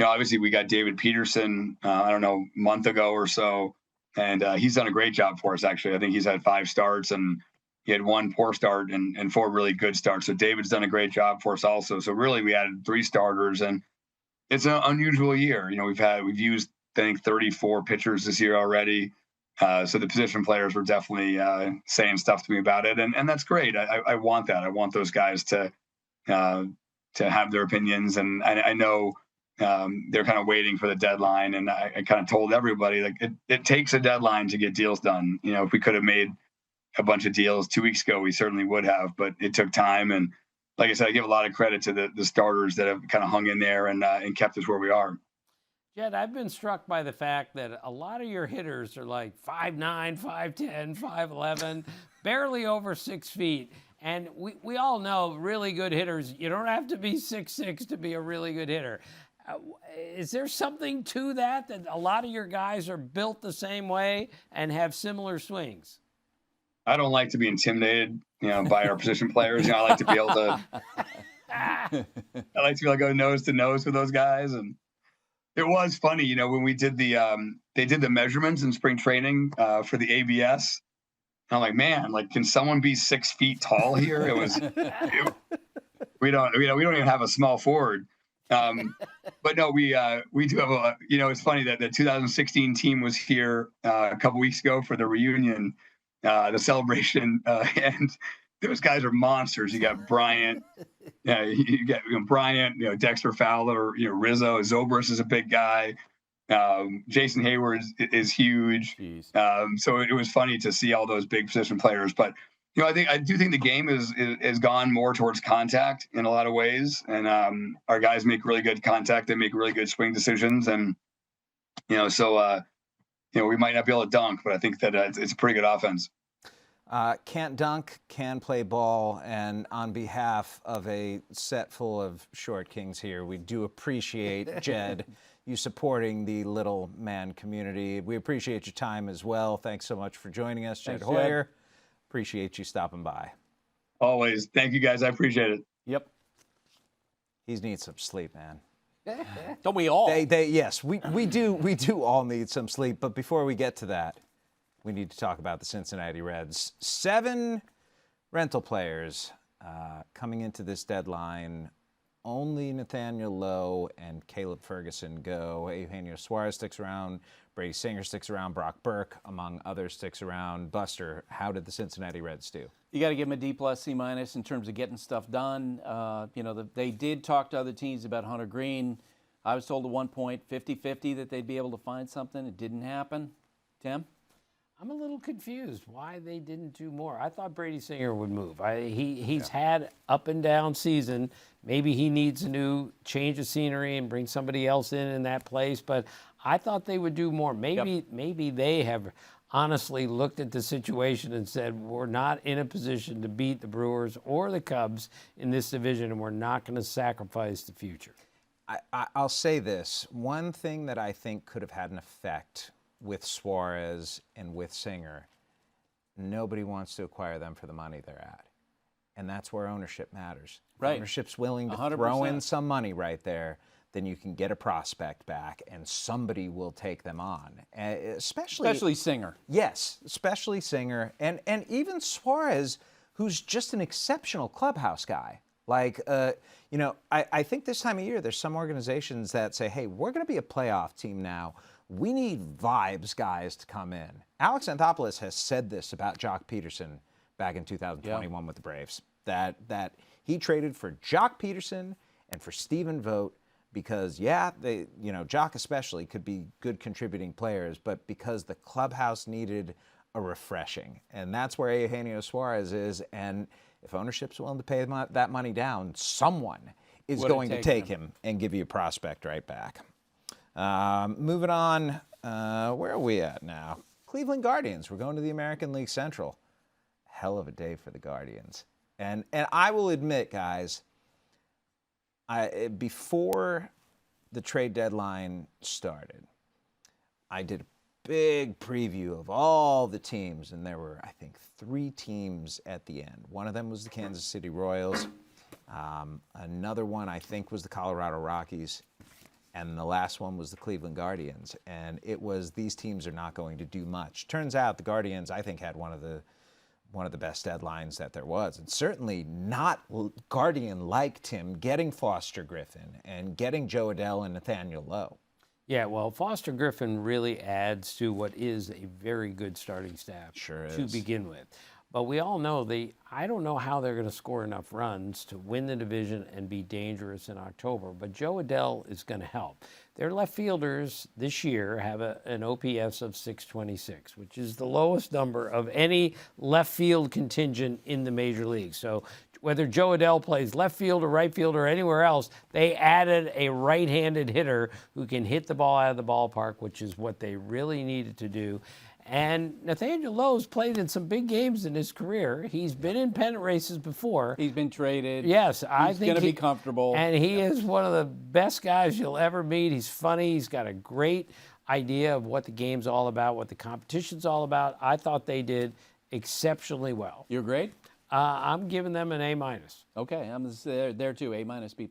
obviously we got David Peterson, a month ago or so, and he's done a great job for us, actually. I think he's had 5 starts, and he had 1 poor start and 4 really good starts. So David's done a great job for us also. So really we added 3 starters, and it's an unusual year. We've used, I think, 34 pitchers this year already. So the position players were definitely saying stuff to me about it, and that's great. I want that. I want those guys to have their opinions, and I know they're kind of waiting for the deadline. And I kind of told everybody, like, it takes a deadline to get deals done. If we could have made a bunch of deals 2 weeks ago, we certainly would have, but it took time. And like I said, I give a lot of credit to the starters that have kind of hung in there and kept us where we are. Jed, I've been struck by the fact that a lot of your hitters are like 5'9", 5'10", 5'11", barely over 6 feet. And we all know really good hitters, you don't have to be 6'6" to be a really good hitter. Is there something to that a lot of your guys are built the same way and have similar swings? I don't like to be intimidated, by our position players. I like to be able to go nose to nose with those guys. And it was funny, when we did they did the measurements in spring training for the ABS. I'm like, man, can someone be 6 feet tall here? We don't even have a small forward. But no, we do have it's funny that the 2016 team was here a couple weeks ago for the reunion, the celebration, and those guys are monsters. You got Bryant, you got Bryant, Dexter Fowler, Rizzo, Zobrist is a big guy. Jason Hayward is huge. So it was funny to see all those big position players. But I do think the game is gone more towards contact in a lot of ways, and our guys make really good contact. They make really good swing decisions, and we might not be able to dunk, but I think that it's a pretty good offense. Can't dunk, can play ball, and on behalf of a set full of short kings here, we do appreciate, Jed, you supporting the little man community. We appreciate your time as well. Thanks so much for joining us, Jed Hoyer. Jed. Appreciate you stopping by. Always. Thank you, guys. I appreciate it. Yep. He needs some sleep, man. Don't we all? Yes, we do all need some sleep. But before we get to that, we need to talk about the Cincinnati Reds. 7 rental players coming into this deadline. Only Nathaniel Lowe and Caleb Ferguson go. Eugenio Suarez sticks around. Brady Singer sticks around. Brock Burke, among others, sticks around. Buster, how did the Cincinnati Reds do? You got to give them a D+, C- in terms of getting stuff done. They did talk to other teams about Hunter Green. I was told at one point, 50-50, that they'd be able to find something. It didn't happen. Tim? I'm a little confused why they didn't do more. I thought Brady Singer would move. He's had up and down season. Maybe he needs a new change of scenery and bring somebody else in that place. But I thought they would do more. Maybe they have honestly looked at the situation and said, we're not in a position to beat the Brewers or the Cubs in this division, and we're not going to sacrifice the future. I'll say this. One thing that I think could have had an effect with Suarez and with Singer, nobody wants to acquire them for the money they're at. And that's where ownership matters. Right. Ownership's willing to 100%. throw in some money right there, then you can get a prospect back and somebody will take them on. Especially Singer. Yes, especially Singer. And even Suarez, who's just an exceptional clubhouse guy. I think this time of year there's some organizations that say, hey, we're going to be a playoff team now. We need vibes guys to come in. Alex Anthopoulos has said this about Jock Peterson back in 2021 with the Braves. That he traded for Jock Peterson and for Stephen Vogt because, Jock especially could be good contributing players, but because the clubhouse needed a refreshing. And that's where Eugenio Suarez is. And if ownership's willing to pay that money down, someone is going to take him and give you a prospect right back. Moving on, where are we at now? Cleveland Guardians. We're going to the American League Central. Hell of a day for the Guardians. And I will admit, guys, before the trade deadline started, I did a big preview of all the teams, and there were, I think, 3 teams at the end. One of them was the Kansas City Royals. Another one, I think, was the Colorado Rockies. And the last one was the Cleveland Guardians. And it was, these teams are not going to do much. Turns out the Guardians, I think, had one of the best deadlines that there was. And certainly not Guardian-like, Tim, getting Foster Griffin and getting Joe Adell and Nathaniel Lowe. Yeah, well, Foster Griffin really adds to what is a very good starting staff to begin with. But we all know I don't know how they're going to score enough runs to win the division and be dangerous in October. But Joe Adell is going to help. Their left fielders this year have an OPS of 626, which is the lowest number of any left field contingent in the major leagues. So whether Joe Adell plays left field or right field or anywhere else, they added a right-handed hitter who can hit the ball out of the ballpark, which is what they really needed to do. And Nathaniel Lowe's played in some big games in his career. He's been in pennant races before. He's been traded. Yes, I think he's going to be comfortable. And he is one of the best guys you'll ever meet. He's funny. He's got a great idea of what the game's all about, what the competition's all about. I thought they did exceptionally well. Your grade? I'm giving them an A-. Okay, I'm there too, A-, B+.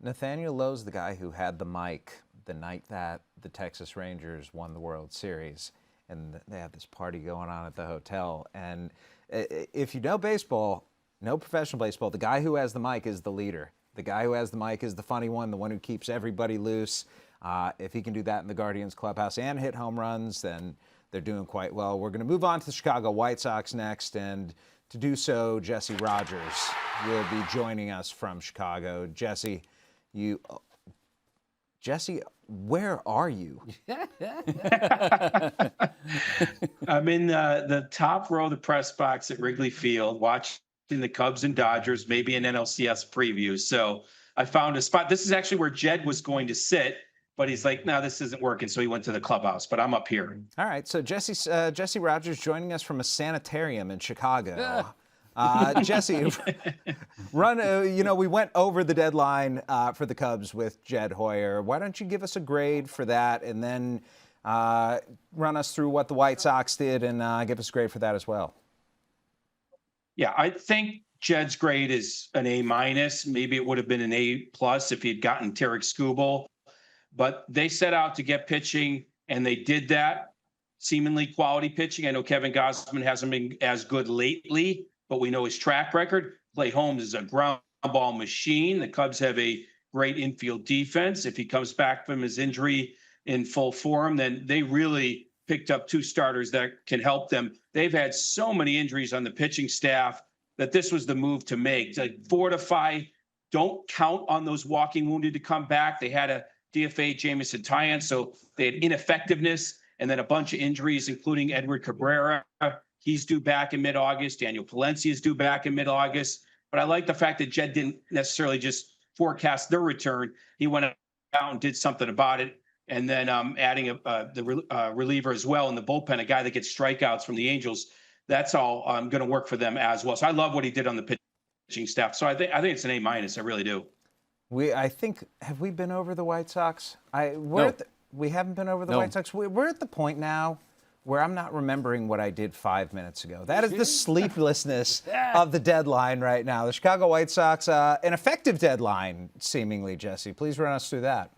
Nathaniel Lowe's the guy who had the mic the night that the Texas Rangers won the World Series. And they had this party going on at the hotel. And if you know baseball, know professional baseball, the guy who has the mic is the leader. The guy who has the mic is the funny one, the one who keeps everybody loose. If he can do that in the Guardians clubhouse and hit home runs, then they're doing quite well. We're going to move on to the Chicago White Sox next. And to do so, Jesse Rogers will be joining us from Chicago. Jesse, where are you? I'm in the top row of the press box at Wrigley Field, watching the Cubs and Dodgers, maybe an NLCS preview. So I found a spot. This is actually where Jed was going to sit, but he's like, no, this isn't working. So he went to the clubhouse, but I'm up here. All right. So Jesse Rogers joining us from a sanitarium in Chicago. Jesse, we went over the deadline for the Cubs with Jed Hoyer. Why don't you give us a grade for that and then run us through what the White Sox did and give us a grade for that as well? Yeah, I think Jed's grade is an A-. Maybe it would have been an A+ if he had gotten Tarik Skubal. But they set out to get pitching, and they did that. Seemingly quality pitching. I know Kevin Gausman hasn't been as good lately, but we know his track record. Clay Holmes is a ground ball machine. The Cubs have a great infield defense. If he comes back from his injury in full form, then they really picked up 2 starters that can help them. They've had so many injuries on the pitching staff that this was the move to make. To fortify, don't count on those walking wounded to come back. They had a DFA Jamison Tyon, so they had ineffectiveness and then a bunch of injuries, including Edward Cabrera. He's due back in mid-August. Daniel Palencia is due back in mid-August. But I like the fact that Jed didn't necessarily just forecast their return. He went out and did something about it. And then adding the reliever as well in the bullpen, a guy that gets strikeouts from the Angels. That's all going to work for them as well. So I love what he did on the pitching staff. So I think it's an A-. I really do. Have we been over the White Sox? We haven't been over the White Sox. We're at the point now where I'm not remembering what I did 5 minutes ago. That is the sleeplessness of the deadline right now. The Chicago White Sox, an effective deadline, seemingly, Jesse. Please run us through that.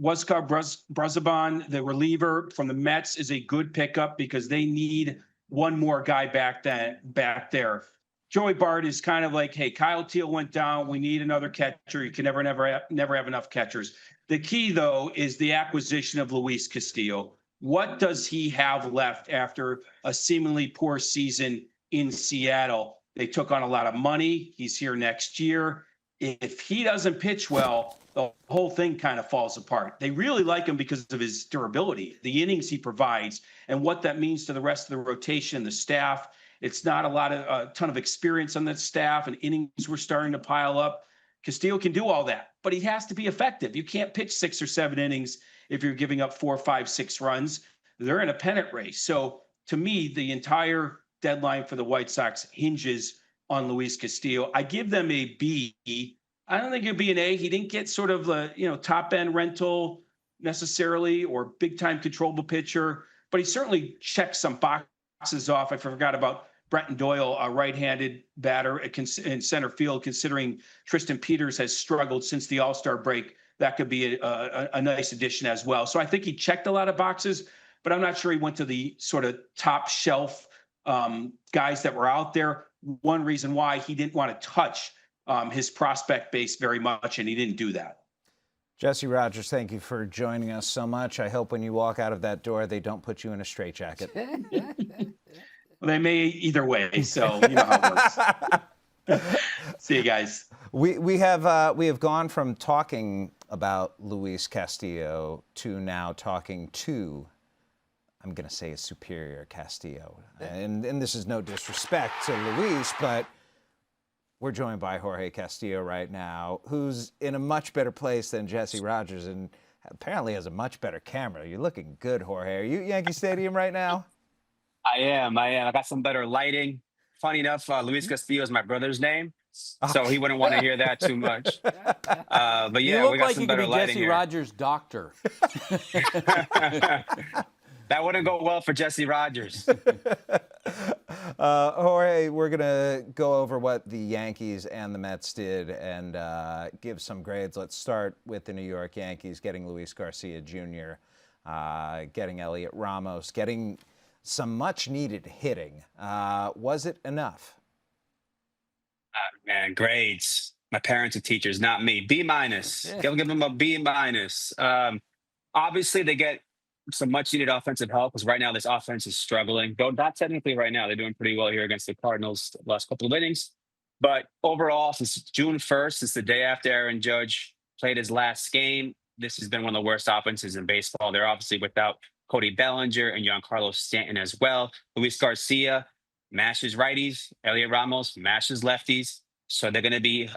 Huascar Brazoban, the reliever from the Mets, is a good pickup because they need one more guy back there. Joey Bart is kind of like, hey, Kyle Teal went down. We need another catcher. You can never have enough catchers. The key, though, is the acquisition of Luis Castillo. What does he have left after a seemingly poor season in Seattle. They took on a lot of money. He's here next year. If he doesn't pitch well, the whole thing kind of falls apart. They really like him because of his durability, the innings he provides, and what that means to the rest of the rotation, the staff. It's not a ton of experience on that staff, and innings were starting to pile up. Castillo can do all that, but he has to be effective. You can't pitch 6 or 7 innings if you're giving up 4, 5, 6 runs. They're in a pennant race. So to me, the entire deadline for the White Sox hinges on Luis Castillo. I give them a B. I don't think it'd be an A. He didn't get sort of a top end rental necessarily or big time controllable pitcher, but he certainly checked some boxes off. I forgot about Brenton Doyle, a right-handed batter in center field, considering Tristan Peters has struggled since the All-Star break. That could be a nice addition as well. So I think he checked a lot of boxes, but I'm not sure he went to the sort of top shelf guys that were out there. One reason why he didn't want to touch his prospect base very much, and he didn't do that. Jesse Rogers, thank you for joining us so much. I hope when you walk out of that door, they don't put you in a straitjacket. Well, they may either way, so you know how it works. See you guys. We have gone from talking about Luis Castillo to now talking to, I'm going to say, a superior Castillo. And this is no disrespect to Luis, but we're joined by Jorge Castillo right now, who's in a much better place than Jesse Rogers and apparently has a much better camera. You're looking good, Jorge. Are you at Yankee Stadium right now? I am. I got some better lighting. Funny enough, Luis Castillo is my brother's name, so he wouldn't want to hear that too much. But yeah, you we got like some you better could be lighting Jesse here. Rogers' doctor. That wouldn't go well for Jesse Rogers. Jorge, we're going to go over what the Yankees and the Mets did and give some grades. Let's start with the New York Yankees, getting Luis Garcia Jr., getting Elliot Ramos, getting some much-needed hitting. Was it enough? Man, grades. My parents are teachers, not me. B-. Yeah. Give them a B-. Obviously, they get some much-needed offensive help because right now this offense is struggling. Though not technically right now. They're doing pretty well here against the Cardinals the last couple of innings. But overall, since June 1st, since the day after Aaron Judge played his last game, this has been one of the worst offenses in baseball. They're obviously without Cody Bellinger and Giancarlo Stanton as well. Luis Garcia mashes righties. Elliot Ramos mashes lefties. So they're going to be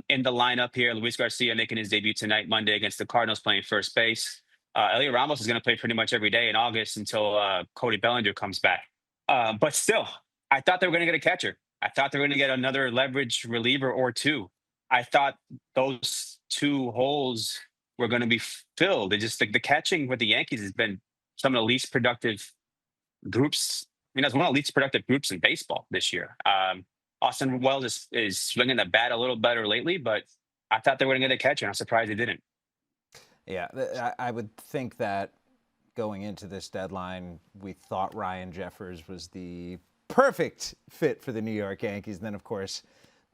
in the lineup here. Luis Garcia making his debut tonight, Monday, against the Cardinals, playing first base. Elliot Ramos is going to play pretty much every day in August until Cody Bellinger comes back. But still, I thought they were going to get a catcher. I thought they were going to get another leverage reliever or two. I thought those two holes were going to be filled. It just the catching with the Yankees has been some of the least productive groups. I mean, that's one of the least productive groups in baseball this year. Austin Wells is swinging the bat a little better lately, but I thought they were going to get a catcher. I'm surprised they didn't. Yeah, I would think that going into this deadline, we thought Ryan Jeffers was the perfect fit for the New York Yankees. And then, of course,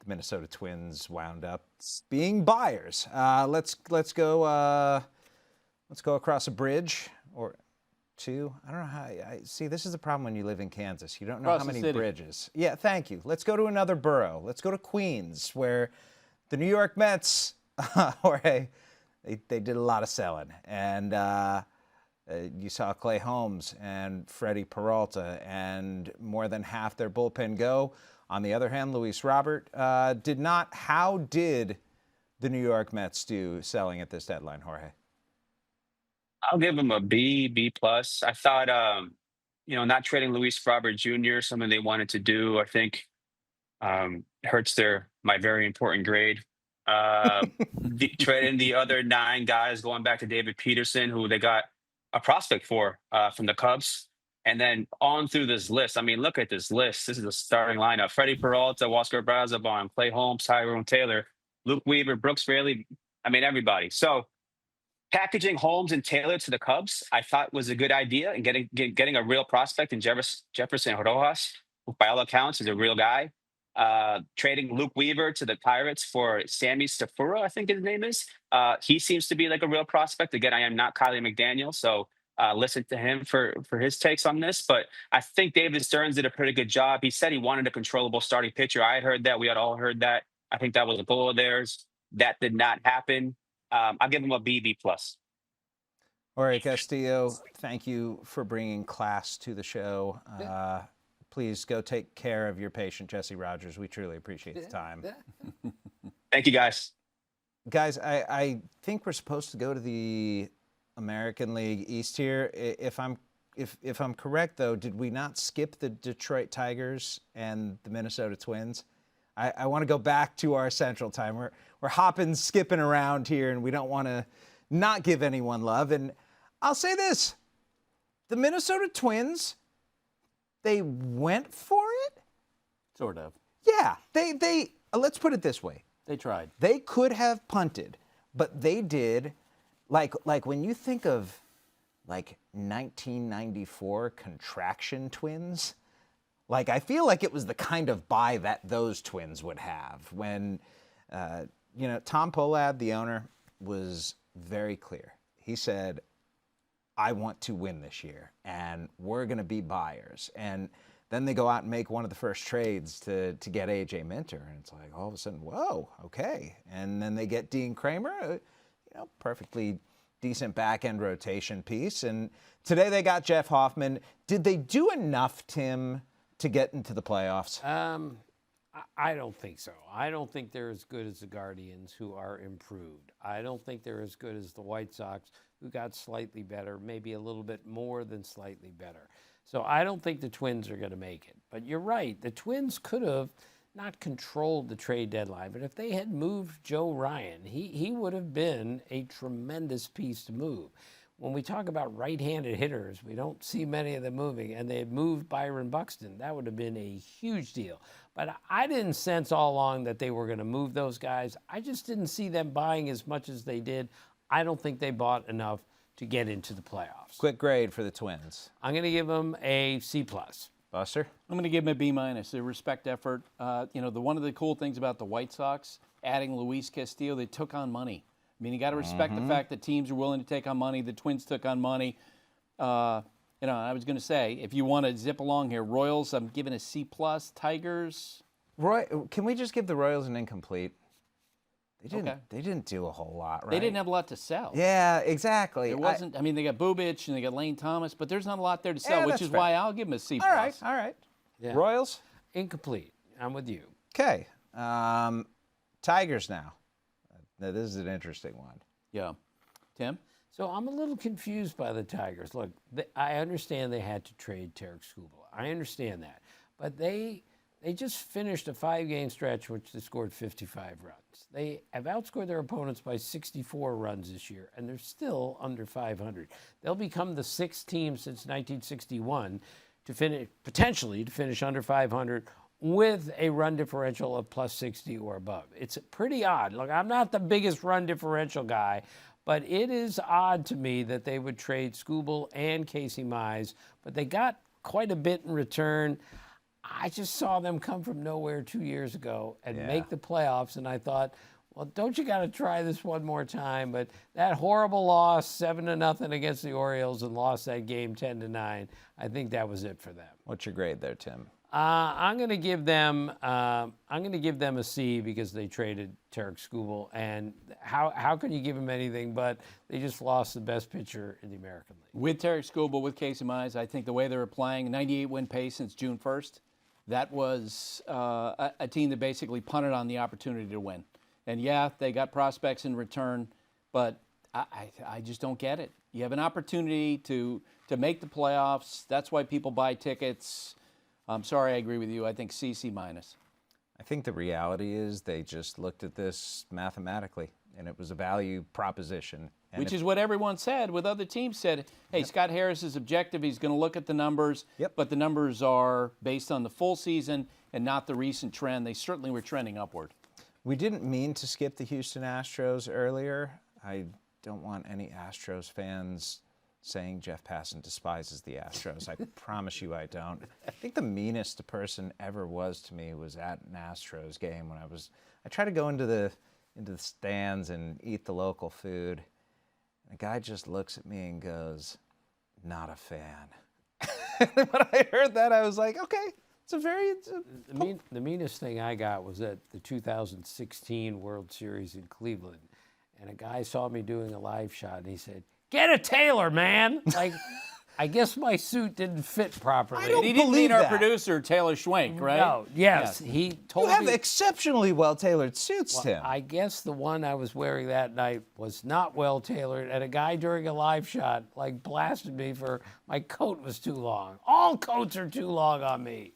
the Minnesota Twins wound up being buyers. Let's go across a bridge or two. I don't know how. See, this is the problem when you live in Kansas. You don't know Across how the many city. bridges. Yeah, thank you. Let's go to another borough. Let's go to Queens, where the New York Mets, Jorge, they did a lot of selling. And you saw Clay Holmes and Freddy Peralta and more than half their bullpen go. On the other hand, Luis Robert did not. How did the New York Mets do selling at this deadline, Jorge? I'll give them a B+. I thought, not trading Luis Robert Jr., something they wanted to do, I think hurts my very important grade. Trading the other 9 guys, going back to David Peterson, who they got a prospect for from the Cubs. And then on through this list. I mean, look at this list. This is the starting lineup. Freddy Peralta, Oscar Brazabon, Clay Holmes, Tyrone Taylor, Luke Weaver, Brooks Raley. I mean, everybody. So packaging Holmes and Taylor to the Cubs, I thought was a good idea, and getting a real prospect in Jefferson Rojas, who by all accounts is a real guy. Trading Luke Weaver to the Pirates for Sammy Stafura, I think his name is. He seems to be like a real prospect. Again, I am not Kylie McDaniel, so listen to him for his takes on this. But I think David Stearns did a pretty good job. He said he wanted a controllable starting pitcher. I had heard that. We had all heard that. I think that was a goal of theirs. That did not happen. I'll give him a BB plus. Jorge Castillo, thank you for bringing class to the show. Please go take care of your patient, Jesse Rogers. We truly appreciate the time. Thank you, guys. Guys, I think we're supposed to go to the American League East here. If I'm correct, though, did we not skip the Detroit Tigers and the Minnesota Twins? I want to go back to our Central Time. We're hopping, skipping around here, and we don't want to not give anyone love. And I'll say this. The Minnesota Twins, they went for it? Sort of. Yeah. They let's put it this way. They tried. They could have punted, but they did. Like when you think of like 1994 contraction Twins, like I feel like it was the kind of buy that those Twins would have when, Tom Pohlad, the owner, was very clear. He said, I want to win this year, and we're going to be buyers. And then they go out and make one of the first trades to get A.J. Minter, and it's like all of a sudden, whoa, okay. And then they get Dean Kramer, perfectly decent back-end rotation piece. And today they got Jeff Hoffman. Did they do enough, Tim, to get into the playoffs? I don't think so. I don't think they're as good as the Guardians, who are improved. I don't think they're as good as the White Sox, who got slightly better, maybe a little bit more than slightly better. So I don't think the Twins are going to make it. But you're right. The Twins could have not controlled the trade deadline, but if they had moved Joe Ryan, he would have been a tremendous piece to move. When we talk about right-handed hitters, we don't see many of them moving, and they had moved Byron Buxton. That would have been a huge deal. But I didn't sense all along that they were going to move those guys. I just didn't see them buying as much as they did. I don't think they bought enough to get into the playoffs. Quick grade for the Twins. I'm going to give them a C+. Buster? I'm going to give them a B-. Their respect effort. One of the cool things about the White Sox, adding Luis Castillo, they took on money. I mean, you got to respect the fact that teams are willing to take on money. The Twins took on money. I was going to say, if you want to zip along here, Royals, I'm giving a C+. Tigers. Can we just give the Royals an incomplete? Okay. They didn't do a whole lot, right? They didn't have a lot to sell. Yeah, exactly. There wasn't. They got Bubich and they got Lane Thomas, but there's not a lot there to sell, Yeah, which that's is fair. why I'll give them a C+. All right. Yeah. Royals? Incomplete. I'm with you. Okay. Tigers now. Now, this is an interesting one. Yeah. Tim? So I'm a little confused by the Tigers. Look, I understand they had to trade Tarik Skubal. I understand that. But they just finished a 5-game stretch in which they scored 55 runs. They have outscored their opponents by 64 runs this year, and they're still under 500. They'll become the 6th team since 1961 to potentially finish under 500 with a run differential of plus 60 or above. It's pretty odd. Look, I'm not the biggest run differential guy, but it is odd to me that they would trade Skubal and Casey Mize, but they got quite a bit in return. I just saw them come from nowhere 2 years ago and make the playoffs, and I thought, well, don't you got to try this one more time? But that horrible loss, 7-0 against the Orioles, and lost that game 10-9. I think that was it for them. What's your grade there, Tim? I'm going to give them a C because they traded Tarik Skubal, and how can you give them anything but they just lost the best pitcher in the American League. With Tarik Skubal, with Casey Mize, I think the way they were playing, 98-win pace since June 1st, that was a team that basically punted on the opportunity to win. And yeah, they got prospects in return, but I just don't get it. You have an opportunity to make the playoffs. That's why people buy tickets. I'm sorry, I agree with you. I think C, C-. I think the reality is they just looked at this mathematically, and it was a value proposition. And Which is what everyone said with other teams said, hey, Scott Harris's objective, he's going to look at the numbers, but the numbers are based on the full season and not the recent trend. They certainly were trending upward. We didn't mean to skip the Houston Astros earlier. I don't want any Astros fans saying Jeff Passan despises the Astros. I promise you I don't. I think the meanest a person ever was to me was at an Astros game when I tried to go into the stands and eat the local food. And a guy just looks at me and goes, not a fan. When I heard that, I was like, okay, it's a very... The meanest thing I got was at the 2016 World Series in Cleveland, and a guy saw me doing a live shot, and he said, "Get a tailor, man!" Like, I guess my suit didn't fit properly. I don't He didn't believe mean our that. producer, Taylor Schwenk, right? No, yes, he told You have me. exceptionally well-tailored suits, Tim. I guess the one I was wearing that night was not well tailored, and a guy during a live shot like blasted me for my coat was too long. All coats are too long on me.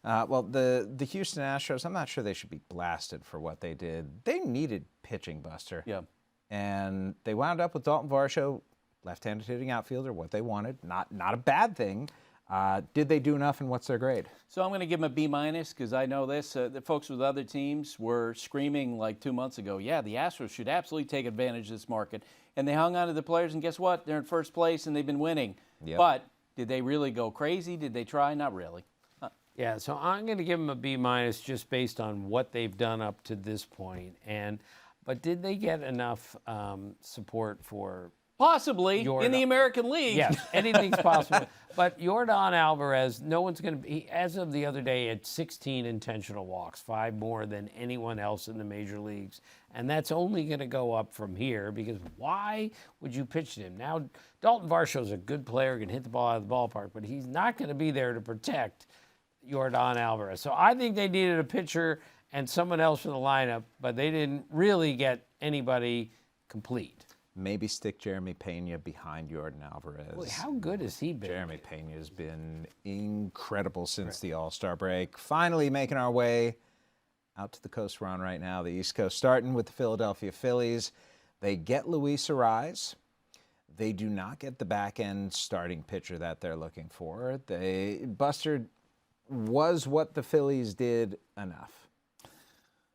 Well, the Houston Astros, I'm not sure they should be blasted for what they did. They needed pitching, Buster. Yeah. And they wound up with Dalton Varsho, left-handed hitting outfielder, what they wanted. Not a bad thing. Did they do enough, and what's their grade? So I'm going to give them a B- because I know this. The folks with other teams were screaming like 2 months ago, yeah, the Astros should absolutely take advantage of this market. And they hung on to the players, and guess what? They're in first place, and they've been winning. Yep. But did they really go crazy? Did they try? Not really. Yeah, so I'm going to give them a B- just based on what they've done up to this point. But did they get enough support for? Possibly in the American League. Yes, anything's possible. But Yordan Alvarez, no one's going to be, as of the other day, had 16 intentional walks, 5 more than anyone else in the major leagues. And that's only going to go up from here because why would you pitch to him? Now, Dalton Varsho's a good player, can hit the ball out of the ballpark, but he's not going to be there to protect Yordan Alvarez. So I think they needed a pitcher and someone else for the lineup, but they didn't really get anybody complete. Maybe stick Jeremy Pena behind Yordan Alvarez. Boy, how good has he been? Jeremy Pena has been incredible since the All-Star break. Finally making our way out to the coast we're on right now, the East Coast, starting with the Philadelphia Phillies. They get Luis Arraez. They do not get the back-end starting pitcher that they're looking for. Buster, was what the Phillies did enough?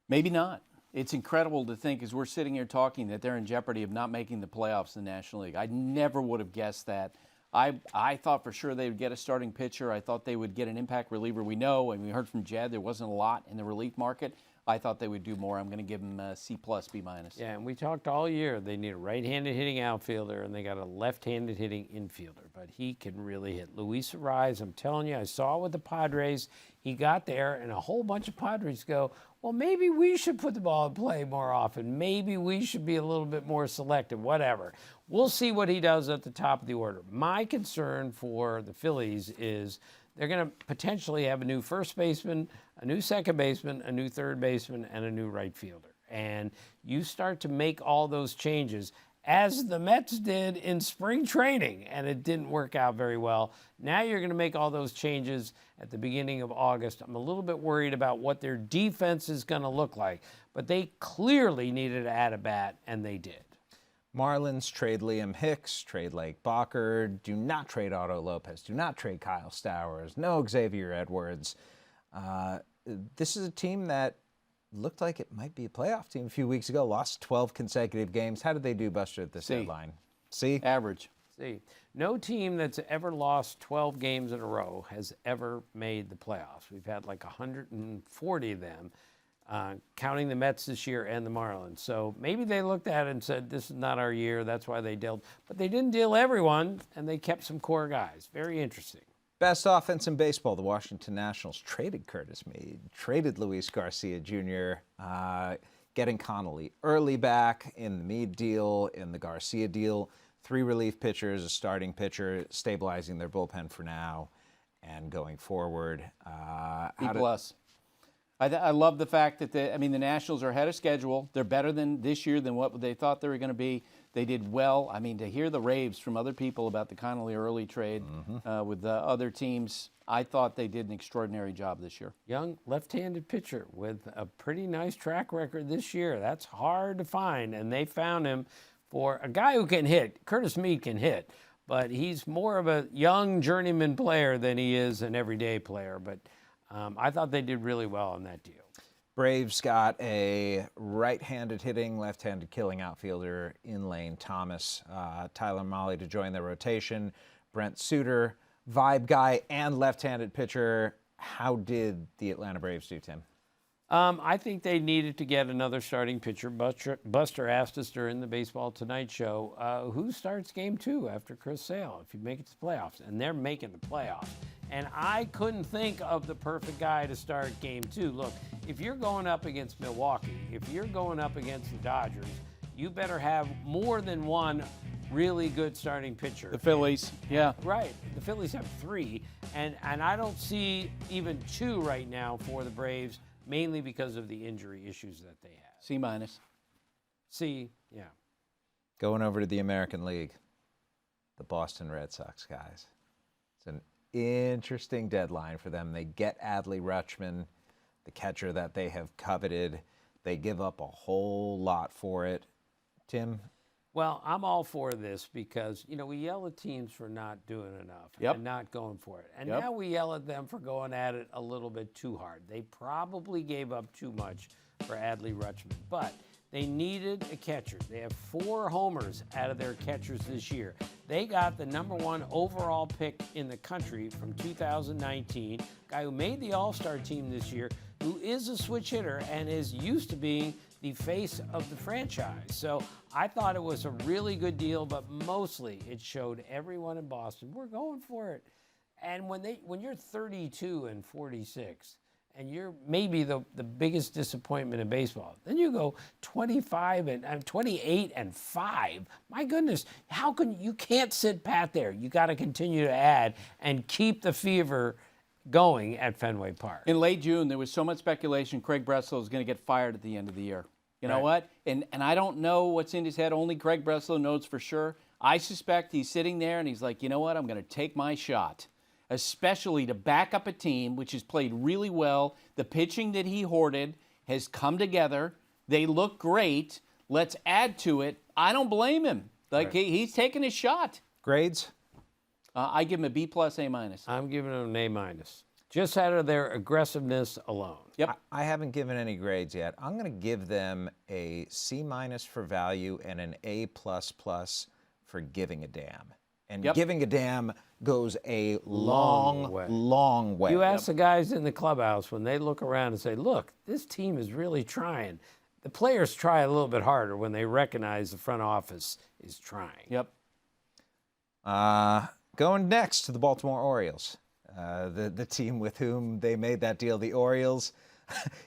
Maybe not. It's incredible to think, as we're sitting here talking, that they're in jeopardy of not making the playoffs in the National League. I never would have guessed that. I thought for sure they would get a starting pitcher. I thought they would get an impact reliever. We know, and we heard from Jed, there wasn't a lot in the relief market. I thought they would do more. I'm going to give them a C+, B-. Yeah, and we talked all year. They need a right-handed hitting outfielder, and they got a left-handed hitting infielder. But he can really hit. Luis Arraez, I'm telling you, I saw with the Padres. He got there, and a whole bunch of Padres go, well, maybe we should put the ball in play more often. Maybe we should be a little bit more selective, whatever. We'll see what he does at the top of the order. My concern for the Phillies is they're going to potentially have a new first baseman, a new second baseman, a new third baseman, and a new right fielder. And you start to make all those changes, as the Mets did in spring training, and it didn't work out very well. Now you're going to make all those changes at the beginning of August. I'm a little bit worried about what their defense is going to look like, but they clearly needed to add a bat, and they did. Marlins trade Liam Hicks, trade Lake Bacher, do not trade Otto Lopez, do not trade Kyle Stowers, no Xavier Edwards. This is a team that looked like it might be a playoff team a few weeks ago, lost 12 consecutive games. How did they do, Buster, at this deadline? C? Average. C. No team that's ever lost 12 games in a row has ever made the playoffs. We've had like 140 of them, counting the Mets this year and the Marlins. So maybe they looked at it and said, this is not our year. That's why they dealt. But they didn't deal everyone, and they kept some core guys. Very interesting. Best offense in baseball, the Washington Nationals traded Curtis Mead, traded Luis Garcia Jr., getting Connolly early back in the Mead deal, in the Garcia deal. 3 relief pitchers, a starting pitcher, stabilizing their bullpen for now and going forward. B+. I love the fact that the Nationals are ahead of schedule. They're better than this year than what they thought they were going to be. They did well. I mean, to hear the raves from other people about the Connolly early trade with the other teams, I thought they did an extraordinary job this year. Young left-handed pitcher with a pretty nice track record this year. That's hard to find, and they found him for a guy who can hit. Curtis Mead can hit, but he's more of a young journeyman player than he is an everyday player. But I thought they did really well on that deal. Braves got a right-handed hitting, left-handed killing outfielder in Lane Thomas. Tyler Mahle to join their rotation. Brent Suter, vibe guy and left-handed pitcher. How did the Atlanta Braves do, Tim? I think they needed to get another starting pitcher. Buster asked us during the Baseball Tonight show, who starts game 2 after Chris Sale if you make it to the playoffs? And they're making the playoffs. And I couldn't think of the perfect guy to start game 2. Look, if you're going up against Milwaukee, if you're going up against the Dodgers, you better have more than one really good starting pitcher. The Phillies, yeah. Right. The Phillies have 3, and I don't see even 2 right now for the Braves, mainly because of the injury issues that they have. C minus. C, yeah. Going over to the American League, the Boston Red Sox, guys. It's an interesting deadline for them. They get Adley Rutschman, the catcher that they have coveted. They give up a whole lot for it. Tim? Well, I'm all for this because, we yell at teams for not doing enough and not going for it. And now we yell at them for going at it a little bit too hard. They probably gave up too much for Adley Rutschman, but they needed a catcher. They have 4 homers out of their catchers this year. They got the #1 overall pick in the country from 2019, guy who made the All-Star team this year, who is a switch hitter and is used to being the face of the franchise. So I thought it was a really good deal, but mostly it showed everyone in Boston, we're going for it. And when you're 32 and 46, and you're maybe the biggest disappointment in baseball, then you go 28 and 5. My goodness, you can't sit pat there. You got to continue to add and keep the fever going at Fenway Park. In late June, there was so much speculation Craig Breslow is going to get fired at the end of the year. You know what? And I don't know what's in his head. Only Craig Breslow knows for sure. I suspect he's sitting there and he's like, you know what? I'm going to take my shot, especially to back up a team which has played really well. The pitching that he hoarded has come together. They look great. Let's add to it. I don't blame him. He's taking his shot. Grades? I give him a B+, A-. I'm giving him an A-, just out of their aggressiveness alone. Yep. I haven't given any grades yet. I'm going to give them a C- for value and an A++ for giving a damn. And giving a damn goes a long way. You ask the guys in the clubhouse when they look around and say, look, this team is really trying. The players try a little bit harder when they recognize the front office is trying. Yep. Going next to the Baltimore Orioles, the team with whom they made that deal. The Orioles,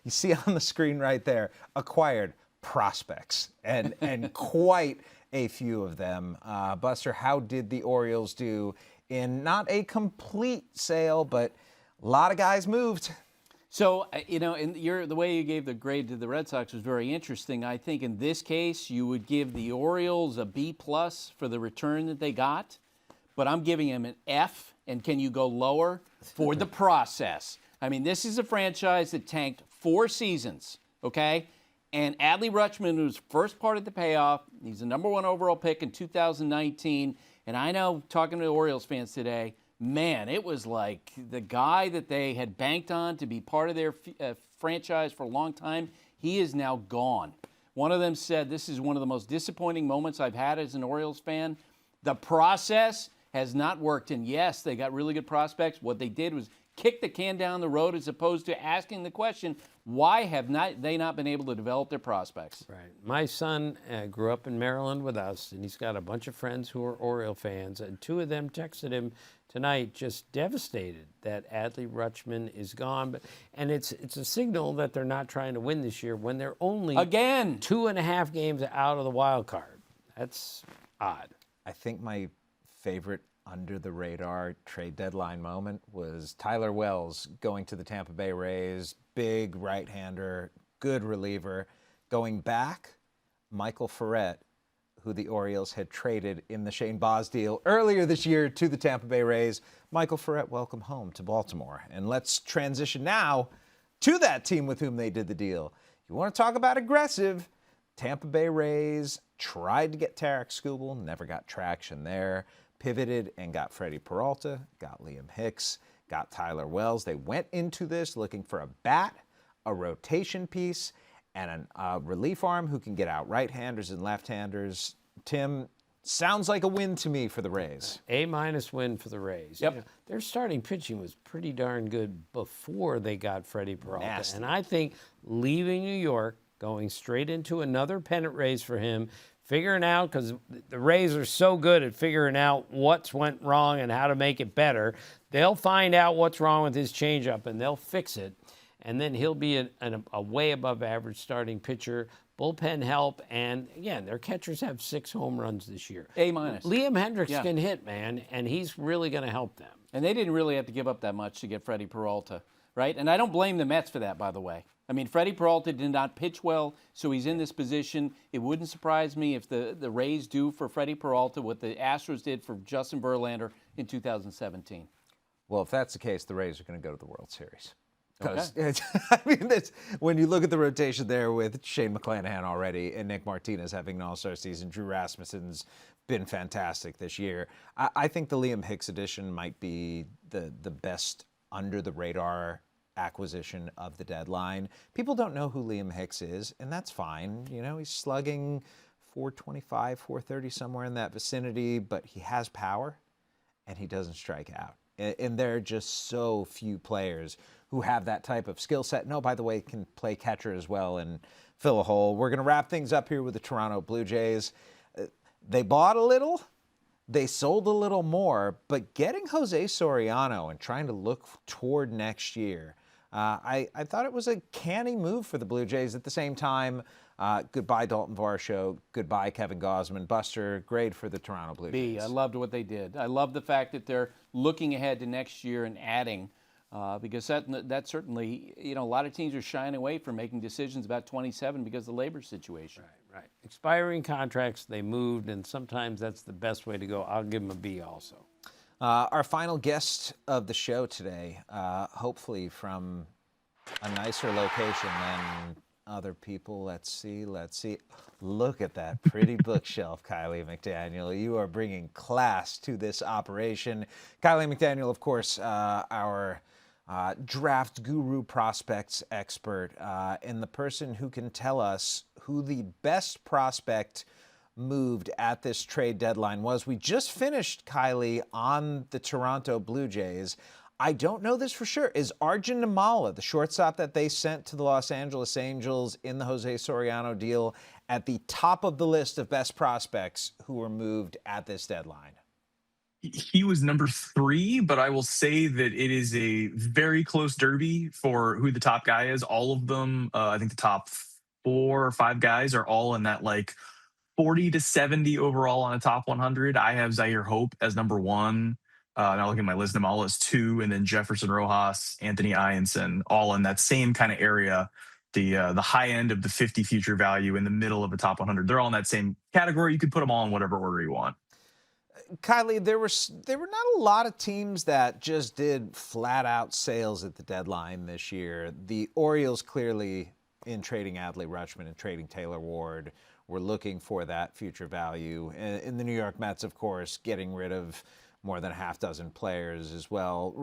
you see on the screen right there, acquired prospects and quite a few of them. Buster, how did the Orioles do in not a complete sale, but a lot of guys moved? So, the way you gave the grade to the Red Sox was very interesting. I think in this case, you would give the Orioles a B+ for the return that they got, but I'm giving them an F, and can you go lower, for the process. I mean, this is a franchise that tanked 4 seasons, okay? And Adley Rutschman was first part of the payoff. He's the #1 overall pick in 2019. And I know, talking to Orioles fans today, man, it was like the guy that they had banked on to be part of their franchise for a long time, he is now gone. One of them said, this is one of the most disappointing moments I've had as an Orioles fan. The process has not worked. And yes, they got really good prospects. What they did was kick the can down the road as opposed to asking the question, why have they not been able to develop their prospects? Right. My son grew up in Maryland with us, and he's got a bunch of friends who are Oriole fans, and 2 of them texted him tonight just devastated that Adley Rutschman is gone. And it's a signal that they're not trying to win this year when they're only 2.5 games out of the wild card. That's odd. I think my favorite under-the-radar trade deadline moment was Tyler Wells going to the Tampa Bay Rays, big right-hander, good reliever. Going back, Michael Ferret, who the Orioles had traded in the Shane Baz deal earlier this year to the Tampa Bay Rays. Michael Ferret, welcome home to Baltimore. And let's transition now to that team with whom they did the deal. You want to talk about aggressive? Tampa Bay Rays tried to get Tarik Skubal, never got traction there. Pivoted and got Freddy Peralta, got Liam Hicks, got Tyler Wells. They went into this looking for a bat, a rotation piece, and a relief arm who can get out right-handers and left-handers. Tim, Sounds like a win to me for the Rays. A-minus win for the Rays. Yep. You know, their starting pitching was pretty darn good before they got Freddy Peralta. Nasty. And I think leaving New York, going straight into another pennant race for him, figuring out, because the Rays are so good at figuring out what's went wrong and how to make it better, they'll find out what's wrong with his changeup and they'll fix it. And then he'll be a way above average starting pitcher. Bullpen help, and again, their catchers have 6 home runs this year. A-minus. Liam Hendricks Yeah. can hit, man, and he's really going to help them. And they didn't really have to give up that much to get Freddy Peralta, right? And I don't blame the Mets for that, by the way. I mean, Freddy Peralta did not pitch well, so he's in this position. It wouldn't surprise me if the Rays do for Freddy Peralta what the Astros did for Justin Verlander in 2017. Well, if that's the case, the Rays are going to go to the World Series. Because Okay. I mean, when you look at the rotation there with Shane McClanahan already and Nick Martinez having an all-star season, Drew Rasmussen's been fantastic this year. I think the Liam Hicks edition might be the best under-the-radar acquisition of the deadline. People don't know who Liam Hicks is, and that's fine. You know, he's slugging 425, 430, somewhere in that vicinity, but he has power, and he doesn't strike out. And there are just so few players who have that type of skill set. No, by the way, can play catcher as well and fill a hole. We're going to wrap things up here with the Toronto Blue Jays. They bought a little, they sold a little more, but getting Jose Soriano and trying to look toward next year, I thought it was a canny move for the Blue Jays. At the same time, goodbye Dalton Varsho, goodbye Kevin Gausman. Buster, great for the Toronto Blue Jays. I loved what they did. I love the fact that they're looking ahead to next year and adding, because that certainly, you know, a lot of teams are shying away from making decisions about 27 because of the labor situation. Right. Expiring contracts, they moved, and sometimes that's the best way to go. I'll give them a B also. Our final guest of the show today, hopefully from a nicer location than other people. Let's see. Look at that pretty bookshelf, Kiley McDaniel. You are bringing class to this operation. Kiley McDaniel, of course, our draft guru prospects expert, and the person who can tell us who the best prospect moved at this trade deadline was. We just finished, Kiley, on the Toronto Blue Jays. I don't know this for sure. Is Arjun Nimmala, the shortstop that they sent to the Los Angeles Angels in the Jose Soriano deal, at the top of the list of best prospects who were moved at this deadline? He was number 3, but I will say that it is a very close derby for who the top guy is. All of them, I think the top 4 or 5 guys are all in that like 40 to 70 overall on a top 100. I have Zaire Hope as number 1. Now looking at my list, Nimmala is 2, and then Jefferson Rojas, Anthony Ianson, all in that same kind of area. The high end of the 50 future value in the middle of the top 100. They're all in that same category. You could put them all in whatever order you want. Kiley, there were not a lot of teams that just did flat-out sales at the deadline this year. The Orioles clearly, in trading Adley Rutschman and trading Taylor Ward, were looking for that future value. And the New York Mets, of course, getting rid of more than a half dozen players as well.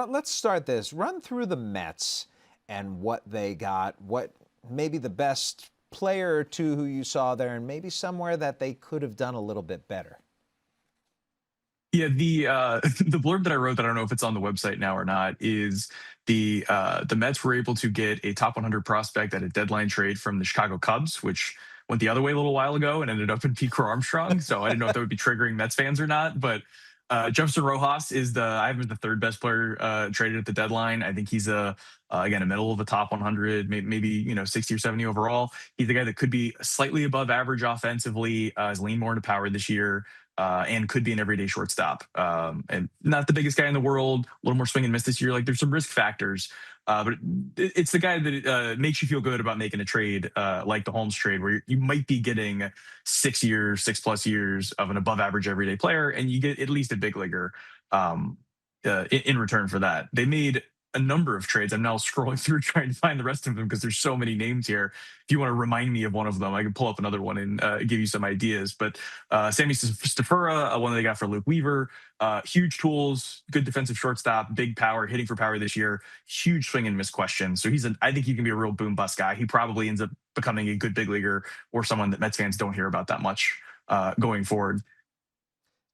Let's start this. Run through the Mets and what they got, what maybe the best player or two who you saw there, and maybe somewhere that they could have done a little bit better. Yeah, the blurb that I wrote that I don't know if it's on the website now or not is the Mets were able to get a top 100 prospect at a deadline trade from the Chicago Cubs, which went the other way a little while ago and ended up in Pete Armstrong. So I didn't know if that would be triggering Mets fans or not, but Jefferson Rojas is I have him as the 3rd best player traded at the deadline. I think he's again a middle of the top 100, maybe 60 or 70 overall. He's the guy that could be slightly above average offensively, has leaned more into power this year, and could be an everyday shortstop. And not the biggest guy in the world, a little more swing and miss this year. Like there's some risk factors, but it's the guy that makes you feel good about making a trade like the Holmes trade, where you might be getting 6+ years of an above average everyday player, and you get at least a big leaguer in return for that. They made a number of trades. I'm now scrolling through trying to find the rest of them because there's so many names here. If you want to remind me of one of them, I can pull up another one and give you some ideas. But Sammy Stafura, one that they got for Luke Weaver, huge tools, good defensive shortstop, big power, hitting for power this year, huge swing and miss question. So I think he can be a real boom bust guy. He probably ends up becoming a good big leaguer or someone that Mets fans don't hear about that much going forward.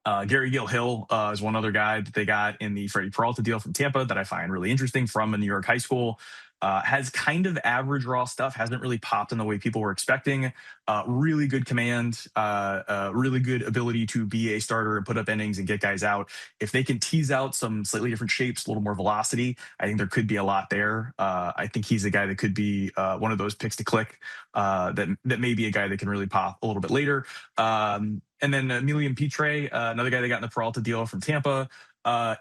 Gary Gill-Hill is one other guy that they got in the Freddy Peralta deal from Tampa that I find really interesting from a New York high school. Has kind of average raw stuff, hasn't really popped in the way people were expecting. Really good command, really good ability to be a starter and put up innings and get guys out. If they can tease out some slightly different shapes, a little more velocity, I think there could be a lot there. I think he's a guy that could be one of those picks to click that may be a guy that can really pop a little bit later. And then Emilian Pitre, another guy that got in the Peralta deal from Tampa.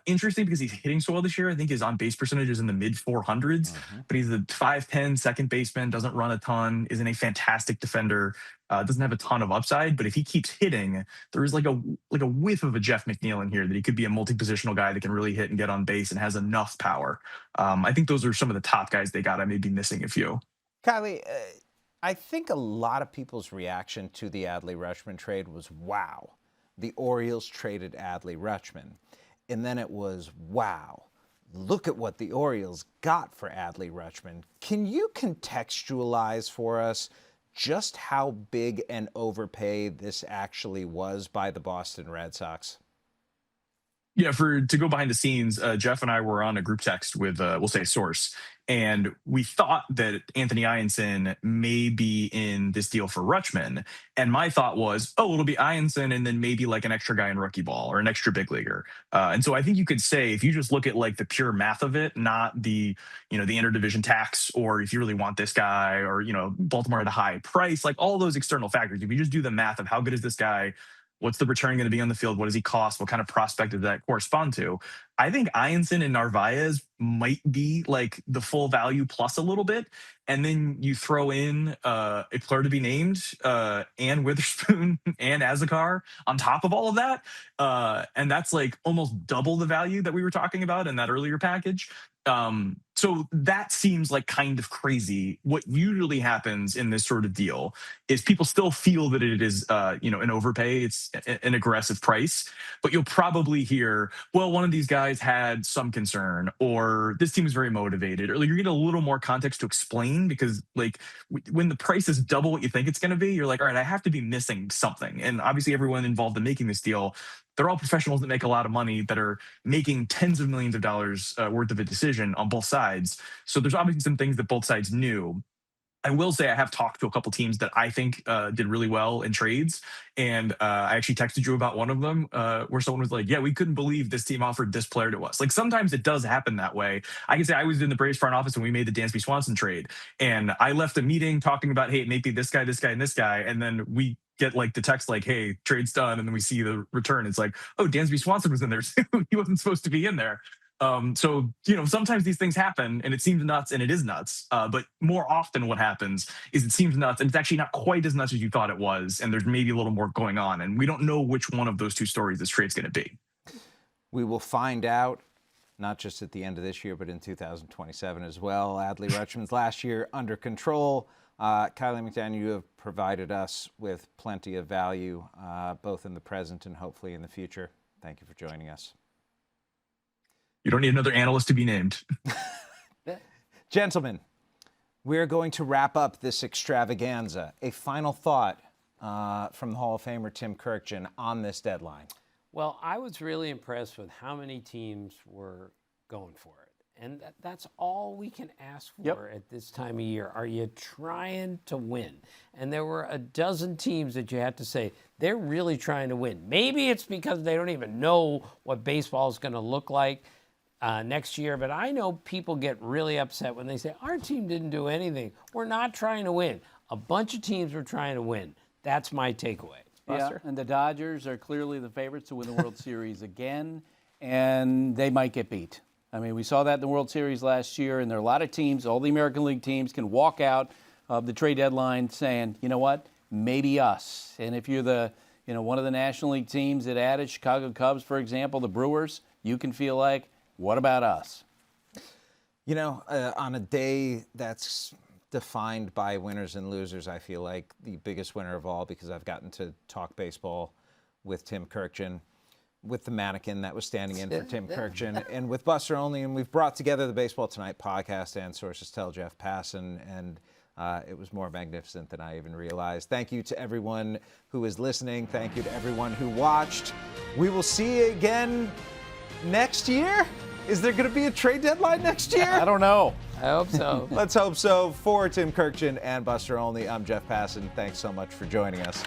Interesting because he's hitting so well this year. I think his on-base percentage is in the mid 400s, but he's a 5'10" second baseman, doesn't run a ton, isn't a fantastic defender, doesn't have a ton of upside. But if he keeps hitting, there is like a whiff of a Jeff McNeil in here that he could be a multi-positional guy that can really hit and get on base and has enough power. I think those are some of the top guys they got. I may be missing a few. Kylie, I think a lot of people's reaction to the Adley Rutschman trade was, wow, the Orioles traded Adley Rutschman. And then it was, wow, look at what the Orioles got for Adley Rutschman. Can you contextualize for us just how big an overpay this actually was by the Boston Red Sox? Yeah, to go behind the scenes, Jeff and I were on a group text with, we'll say, a source, and we thought that Anthony Ianson may be in this deal for Rutschman. And my thought was, oh, it'll be Ianson and then maybe like an extra guy in rookie ball or an extra big leaguer. And so I think you could say, if you just look at like the pure math of it, not the, the interdivision tax, or if you really want this guy, or, Baltimore at a high price, like all those external factors, if you just do the math of how good is this guy, what's the return going to be on the field? What does he cost? What kind of prospect does that correspond to? I think Ianson and Narvaez might be like the full value plus a little bit. And then you throw in a player to be named, and Witherspoon and Azekar on top of all of that. And that's like almost double the value that we were talking about in that earlier package. So that seems like kind of crazy. What usually happens in this sort of deal is people still feel that it is, an overpay. It's an aggressive price, but you'll probably hear, well, one of these guys had some concern, or this team is very motivated, or you're getting a little more context to explain, because like when the price is double what you think it's going to be, you're like, all right, I have to be missing something. And obviously everyone involved in making this deal, they're all professionals that make a lot of money, that are making tens of millions of dollars worth of a decision on both sides. So there's obviously some things that both sides knew. I will say I have talked to a couple teams that I think did really well in trades. And I actually texted you about one of them where someone was like, yeah, we couldn't believe this team offered this player to us. Like sometimes it does happen that way. I can say I was in the Braves front office when we made the Dansby Swanson trade. And I left a meeting talking about, hey, maybe this guy, and this guy. And then we get like the text like, hey, trade's done. And then we see the return. It's like, oh, Dansby Swanson was in there too. He wasn't supposed to be in there. So, sometimes these things happen and it seems nuts, and it is nuts. But more often what happens is it seems nuts and it's actually not quite as nuts as you thought it was. And there's maybe a little more going on. And we don't know which one of those two stories this trade's going to be. We will find out, not just at the end of this year, but in 2027 as well. Adley Rutschman's last year under control. Kiley McDaniel, you have provided us with plenty of value, both in the present and hopefully in the future. Thank you for joining us. You don't need another analyst to be named. Gentlemen, we're going to wrap up this extravaganza. A final thought from the Hall of Famer Tim Kurkjian on this deadline. Well, I was really impressed with how many teams were going for it. And that's all we can ask for at this time of year. Are you trying to win? And there were a dozen teams that you had to say, they're really trying to win. Maybe it's because they don't even know what baseball is going to look like next year. But I know people get really upset when they say, our team didn't do anything. We're not trying to win. A bunch of teams were trying to win. That's my takeaway. Yeah, and the Dodgers are clearly the favorites to win the World Series again, and they might get beat. I mean, we saw that in the World Series last year, and there are a lot of teams, all the American League teams, can walk out of the trade deadline saying, you know what, maybe us. And if you're the, one of the National League teams that added, Chicago Cubs, for example, the Brewers, you can feel like, what about us? On a day that's defined by winners and losers, I feel like the biggest winner of all, because I've gotten to talk baseball with Tim Kurkjian, with the mannequin that was standing in for Tim Kurkjian, and with Buster Olney. And we've brought together the Baseball Tonight podcast and Sources Tell, Jeff Passan, and It was more magnificent than I even realized. Thank you to everyone who is listening. Thank you to everyone who watched. We will see you again next year. Is there going to be a trade deadline next year? I don't know. I hope so. Let's hope so. For Tim Kurkjian and Buster Olney, I'm Jeff Passan. Thanks so much for joining us.